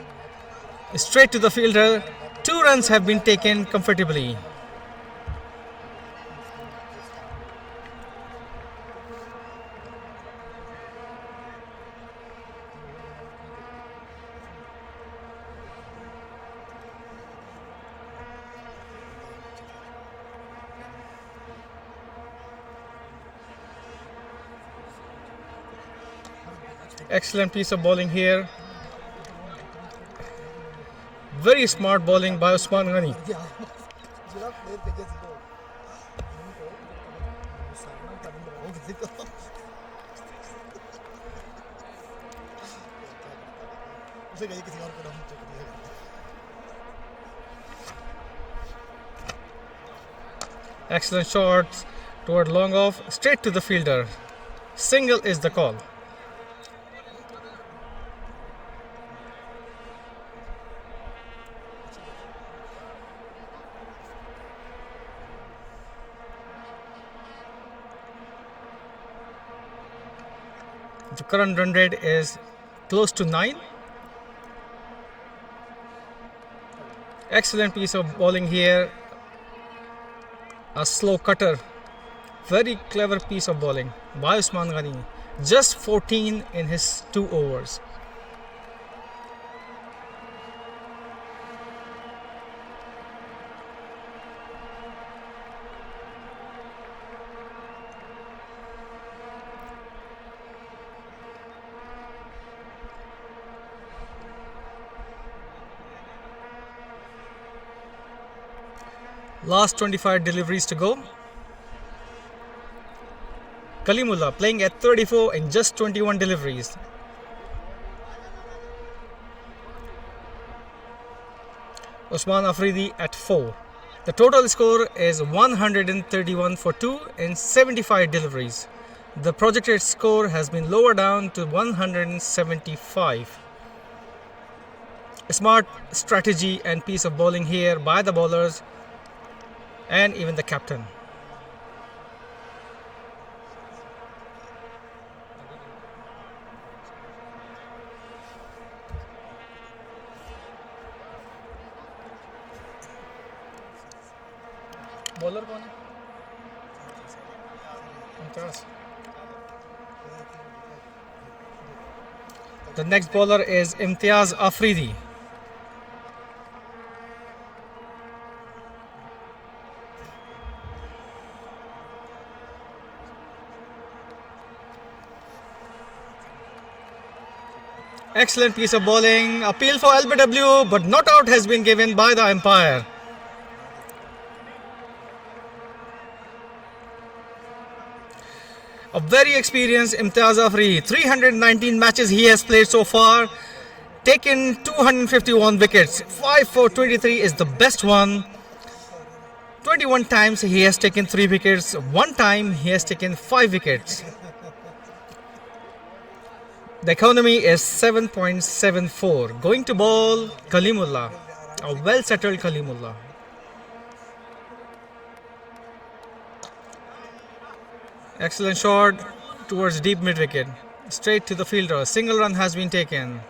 straight to the fielder. 2 runs have been taken comfortably. Excellent piece of bowling here. Very smart bowling by Usman Ghani. Excellent shots toward long off, straight to the fielder. Single is the call. The current run rate is close to 9. Excellent piece of bowling here. A slow cutter. Very clever piece of bowling by Usman Ghani. Just 14 in his 2 overs. Last 25 deliveries to go. Kalimullah playing at 34 in just 21 deliveries. Usman Afridi at 4. The total score is 131 for 2 in 75 deliveries. The projected score has been lowered down to 175. A smart strategy and piece of bowling here by the bowlers and even the captain. Bowler कौन है? The next bowler is Imtiaz Afridi. Excellent piece of bowling. Appeal for LBW, but not out has been given by the umpire. A very experienced Imtiaz Afridi. 319 matches he has played so far. Taken 251 wickets. 5 for 23 is the best one. 21 times he has taken 3 wickets. 1 time he has taken 5 wickets. The economy is 7.74. Going to bowl Kalimullah. A well-settled Kalimullah. Excellent shot towards deep mid-wicket. Straight to the fielder. A single run has been taken.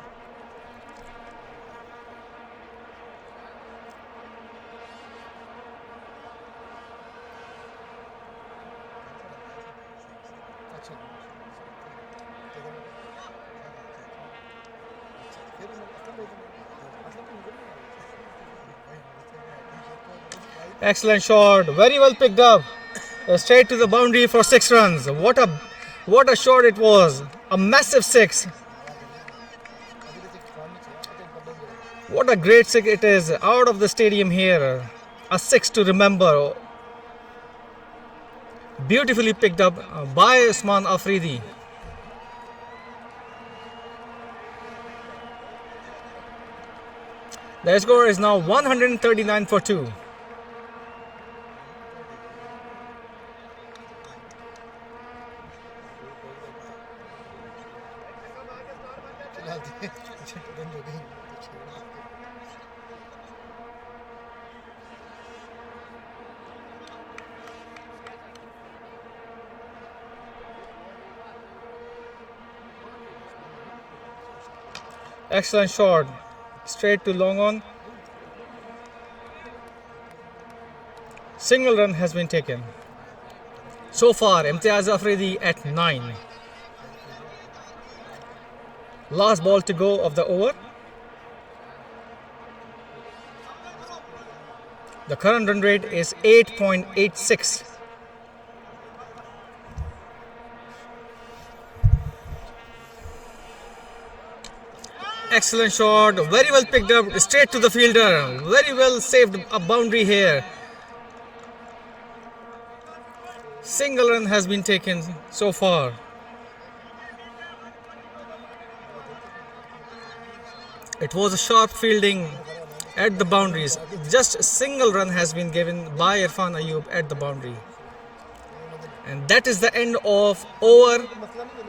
Excellent shot. Very well picked up. Straight to the boundary for 6 runs. What a shot it was. A massive 6. What a great 6 it is out of the stadium here. A 6 to remember. Beautifully picked up by Usman Afridi. The score is now 139 for 2. Excellent shot. Straight to long on. Single run has been taken. So far, Imtiaz Afridi at 9. Last ball to go of the over. The current run rate is 8.86. Excellent shot, very well picked up, straight to the fielder. Very well saved a boundary here. Single run has been taken so far. It was a sharp fielding at the boundaries. Just a single run has been given by Irfan Ayub at the boundary. And that is the end of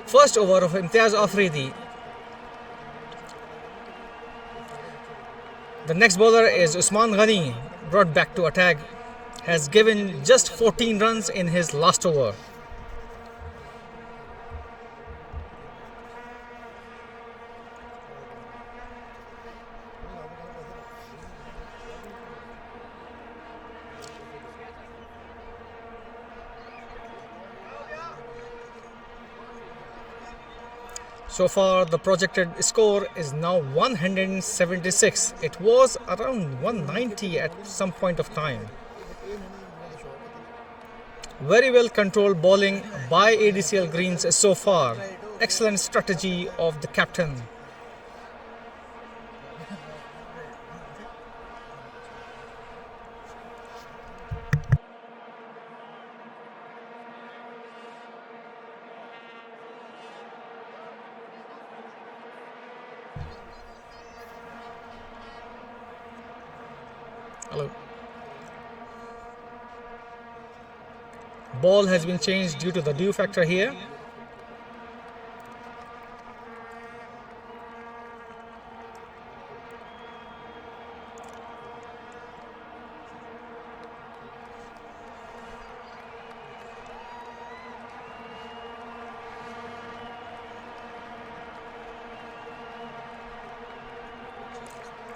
first over of Imtiaz Afridi. The next bowler is Usman Ghani, brought back to attack. Has given just 14 runs in his last over. So far, the projected score is now 176. It was around 190 at some point of time. Very well controlled bowling by ADCL Greens so far. Excellent strategy of the captain. Hello. Ball has been changed due to the dew factor here.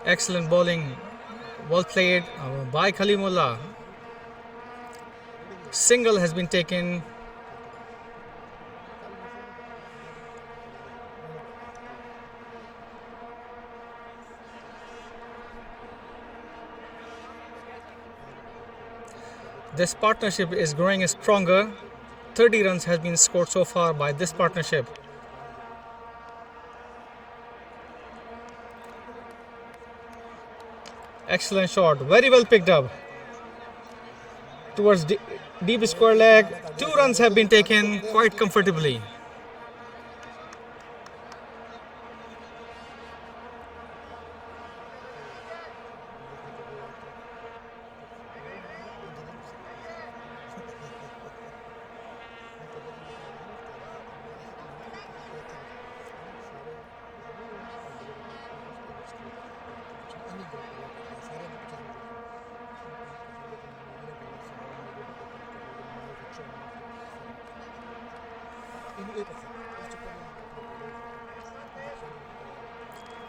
Excellent bowling. Well played by Kalimullah. Single has been taken. This partnership is growing stronger. 30 runs has been scored so far by this partnership. Excellent shot, very well picked up towards deep square leg. 2 runs have been taken quite comfortably.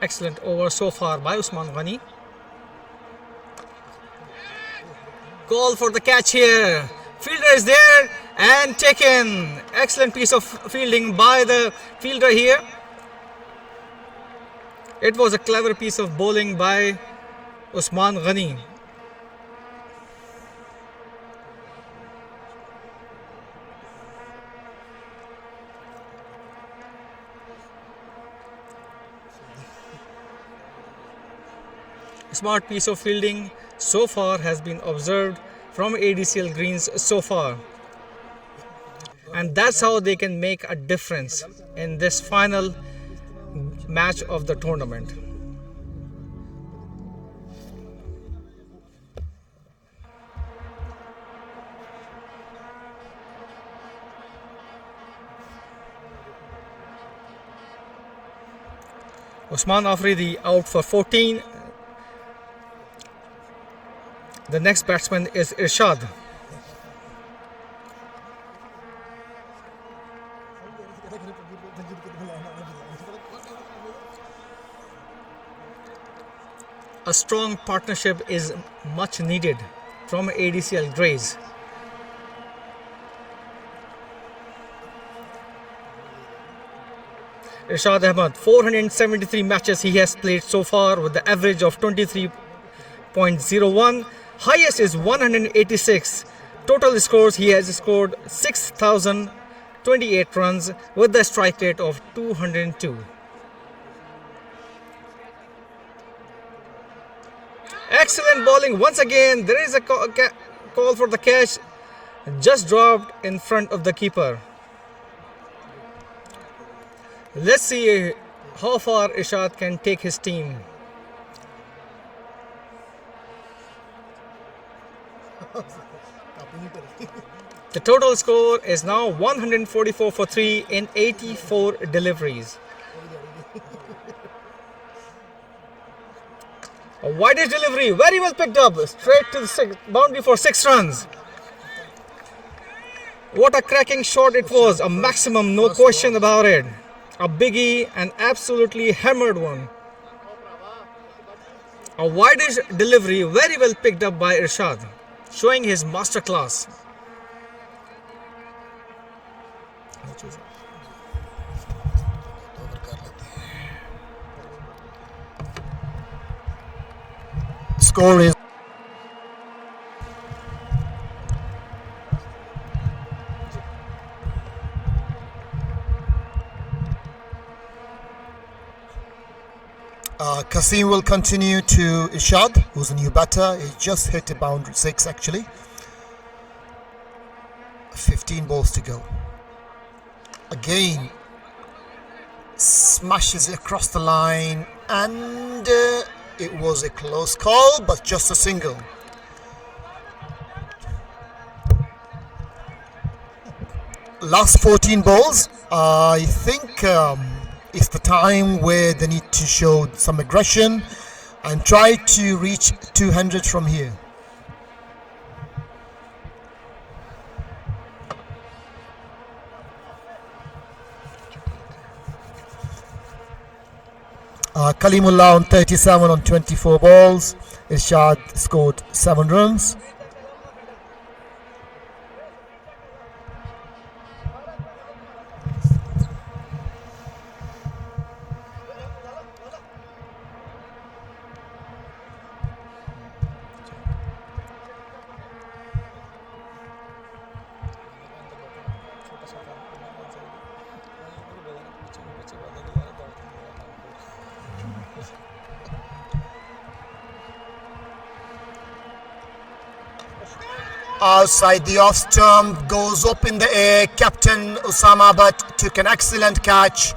Excellent over so far by Usman Ghani. Call for the catch here. Fielder is there and taken. Excellent piece of fielding by the fielder here. It was a clever piece of bowling by Usman Ghani. Smart piece of fielding so far has been observed from ADCL Greens so far, and that's how they can make a difference in this final match of the tournament. Usman Afridi out for 14. The next batsman is Irshad. A strong partnership is much needed from ADCL Greys. Irshad Ahmed, 473 matches he has played so far with the average of 23.01. Highest is 186. Total scores, he has scored 6,028 runs with the strike rate of 202. Excellent bowling once again. There is a call for the catch, just dropped in front of the keeper. Let's see how far Irshad can take his team. The total score is now 144 for 3 in 84 deliveries. A widest delivery, very well picked up, straight to the boundary for 6 runs. What a cracking shot it was, a maximum, no question about it. A biggie, an absolutely hammered one. A widest delivery, very well picked up by Irshad, showing his masterclass. Score is Kasim will continue to Ishad, who's a new batter. He just hit a boundary 6 actually. 15 balls to go. Again, smashes it across the line, and it was a close call, but just a single. Last 14 balls, I think it's the time where they need to show some aggression and try to reach 200 from here. Kalimullah on 37 on 24 balls. Irshad scored 7 runs. Outside the off stump, goes up in the air. Captain Usama Butt took an excellent catch,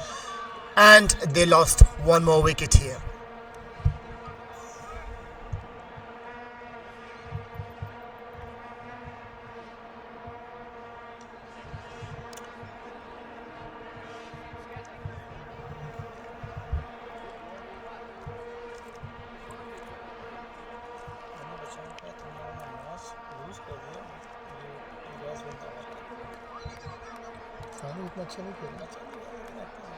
and they lost one more wicket here. अच्छा नहीं खेला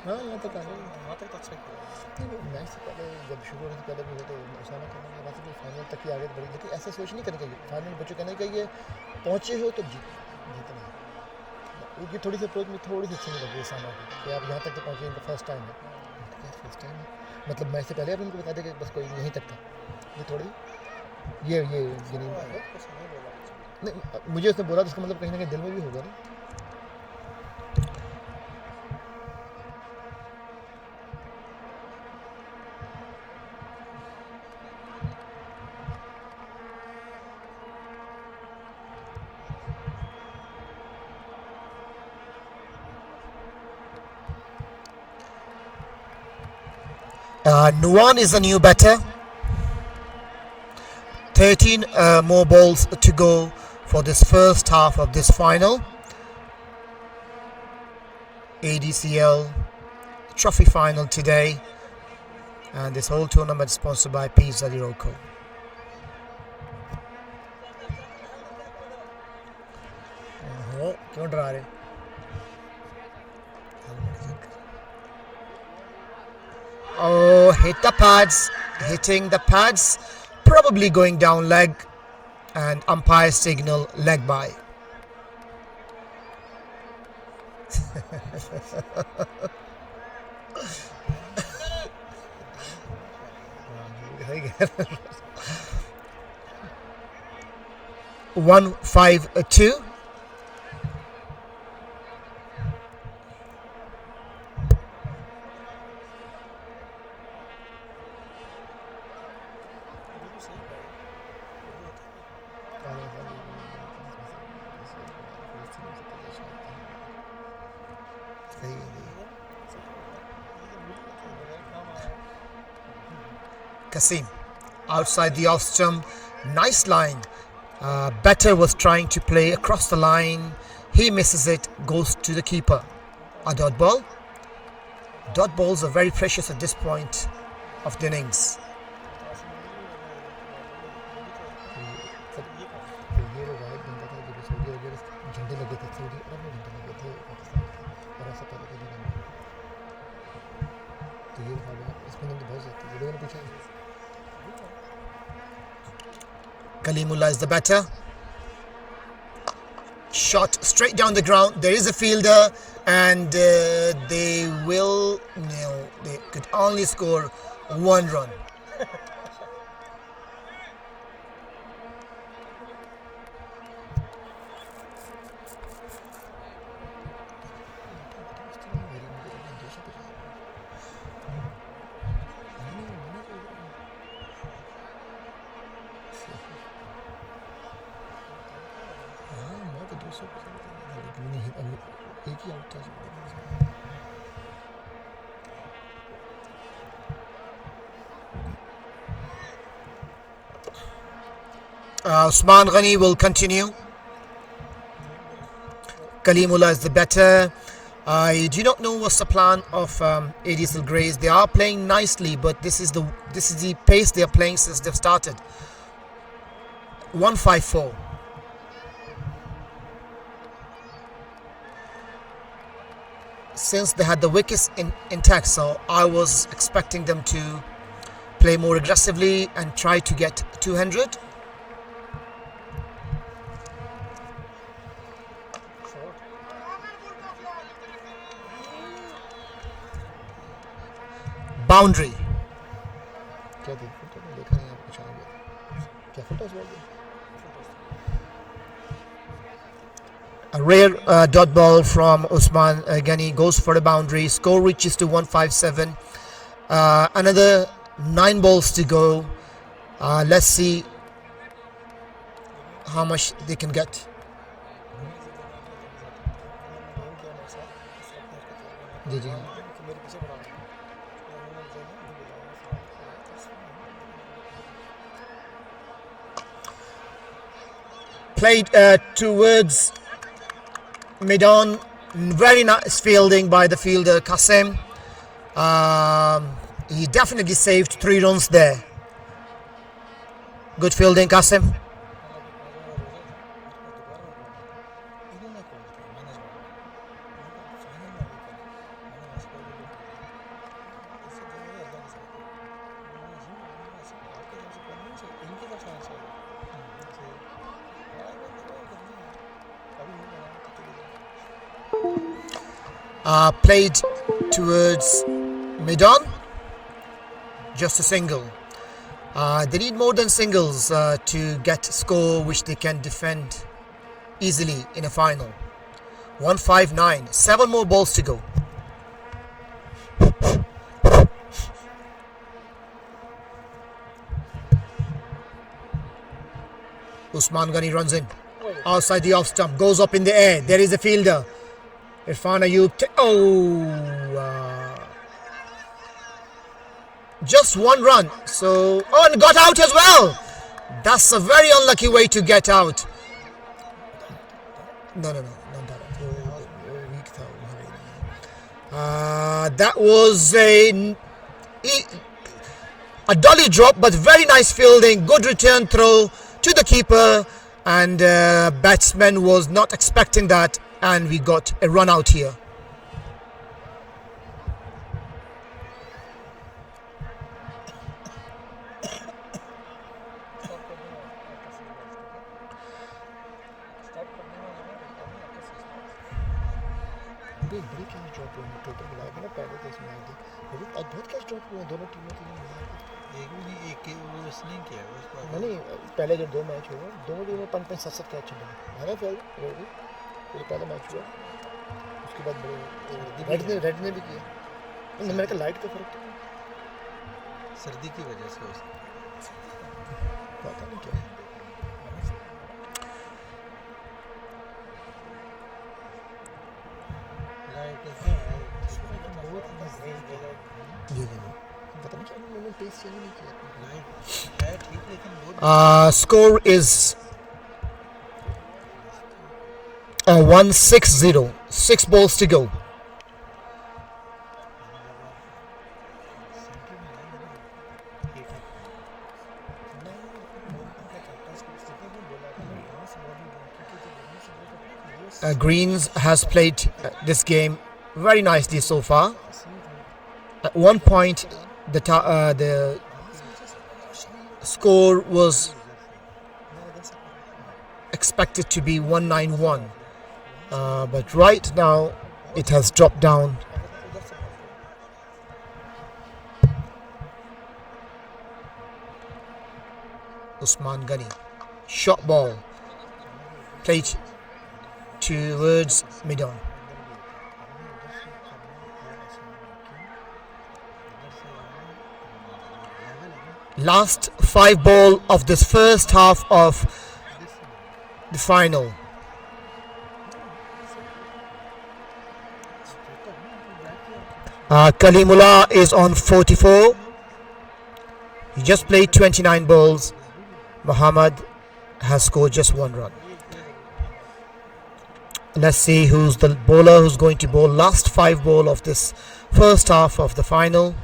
हाँ यहाँ तक आ गए वहाँ तक तो अच्छा खेला नहीं मैच से पहले जब शुरू होने से पहले भी हो तो उसामा कहने के बाद फाइनल तक ही आगे बढ़ी लेकिन ऐसा सोच नहीं करनी चाहिए फाइनल में बच्चों कहना चाहिए पहुँचे हो तो जीतना है उनकी थोड़ी सी अप्रोच में थोड़ी सी अच्छी नहीं लगी उसामा की कि आप यहाँ तक तो पहुँचे इनका फर्स्ट टाइम है फर्स्ट टाइम है मतलब मैच से पहले आप उनको बता दें कि बस कोई यहीं तक था ये थोड़ी ये नहीं मुझे उसने बोला तो उसका मतलब कहीं ना कहीं दिल में भी होगा ना Nuwan is a new batter. 13 more balls to go for this first half of this final. ADCL trophy final today, and this whole tournament is sponsored by Pizza di Rocco. क्यों डरा रहे Oh, hit the pads, hitting the pads, probably going down leg, and umpire signal leg by. One 5-2. Kasim outside the off stump, nice line. Batter was trying to play across the line, he misses it, goes to the keeper. A dot ball. Dot balls are very precious at this point of the innings. Kalimullah is the batter. Shot straight down the ground. There is a fielder, and they could only score one run. Usman Ghani will continue. Kalimullah is the better. I do not know what's the plan of Adcl Grays. They are playing nicely, but this is the pace they are playing since they've started. 154. Since they had the wickets intact, so I was expecting them to play more aggressively and try to get 200. Boundary. A rare dot ball from Usman Ghani goes for a boundary. Score reaches to 157. Another 9 balls to go. Let's see how much they can get. Played towards mid-on. Very nice fielding by the fielder Qasim. He definitely saved 3 runs there. Good fielding, Qasim. Played towards mid-on. Just a single. They need more than singles to get a score which they can defend easily in a final. 159. 7 more balls to go. Usman Ghani runs in. Outside the off stump. Goes up in the air. There is a fielder. Irfan Ayub. Just 1 run. So, and got out as well. That's a very unlucky way to get out. No, not that. That was a dolly drop, but very nice fielding. Good return throw to the keeper, and batsman was not expecting that, and we got a run out here. पहले जब 2 match हुए दोनों टीमों में 5-5 7-7 catch चले है ना फिर पहला मैच हुआ उसके बाद रेड ने भी किया मैंने कहा लाइट का फर्क तो सर्दी की वजह से पता नहीं क्या लाइट बहुत जी पता नहीं क्या मैंने टेस्ट चेंज नहीं किया score is 160. 6 balls to go. Greens has played this game very nicely so far. At one point, the score was expected to be 191, but right now it has dropped down. Usman Ghani, short ball, played towards mid-on. Last 5 ball of this first half of the final. Kalimullah is on 44. He just played 29 balls. Muhammad has scored just 1 run. Let's see who's the bowler who's going to bowl last 5 ball of this first half of the final.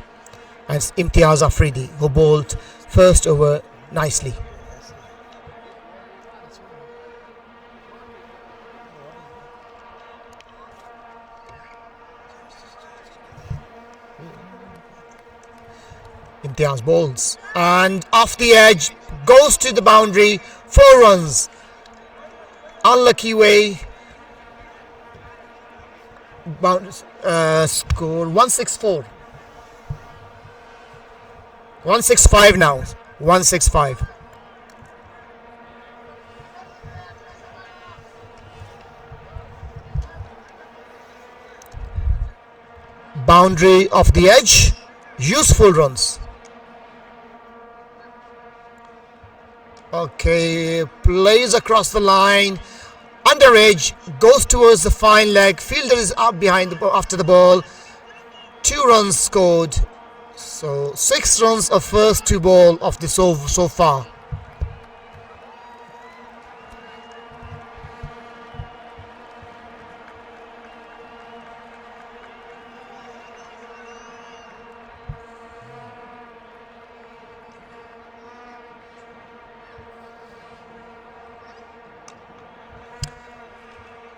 And it's Imtiaz Afridi who bowled first over nicely. Imtiaz bowls and off the edge, goes to the boundary, 4 runs. Unlucky way. Score 164. 165 now. 165. Boundary off the edge. Useful runs. Okay, plays across the line, under edge, goes towards the fine leg. Fielder is up behind after the ball. 2 runs scored. So 6 runs of first 2 ball of this over so far.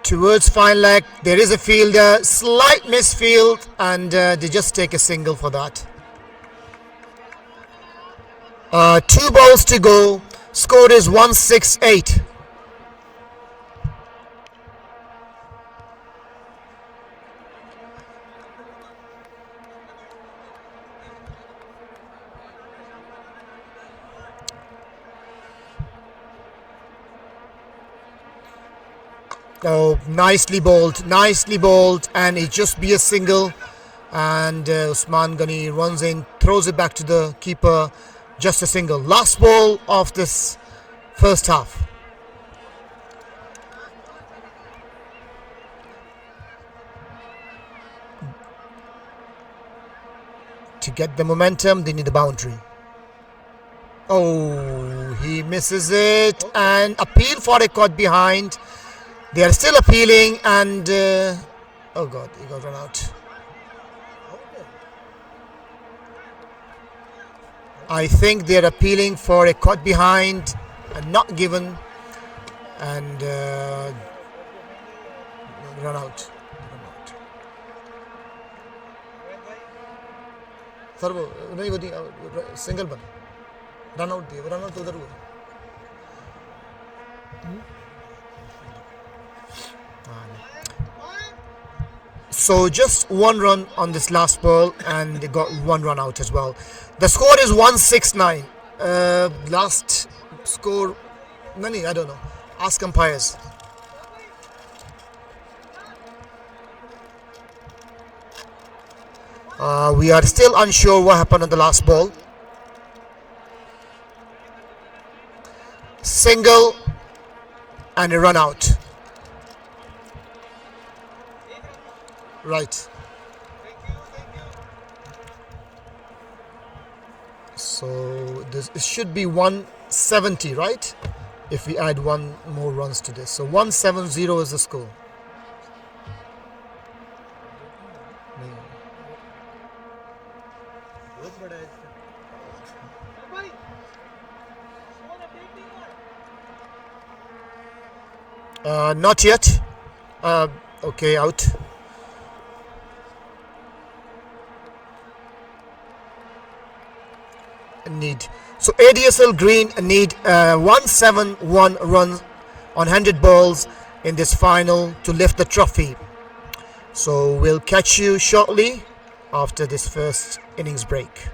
Towards fine leg, there is a fielder, slight misfield, and they just take a single for that. 2 balls to go. Score is 168. Oh, nicely bowled, and it just be a single. And Usman Ghani runs in, throws it back to the keeper. Just a single. Last ball of this first half. To get the momentum, they need a boundary. Oh, he misses it, and appeal for a caught behind. They are still appealing, and oh god, he got run out. I think they are appealing for a caught behind and not given, and run out. Sarvo, नहीं वो नहीं single बन, run out दिए, run out उधर हुआ. So just 1 run on this last ball, and they got 1 run out as well. The score is 169. Last score, Nani, I don't know. Ask umpires. We are still unsure what happened on the last ball. Single and a run out. Right. So this it should be 170, right? If we add 1 more runs to this. So 170 is the score. Not yet. Okay, out. Need. So ADSL Green need 171 runs on 100 balls in this final to lift the trophy. So we'll catch you shortly after this first innings break.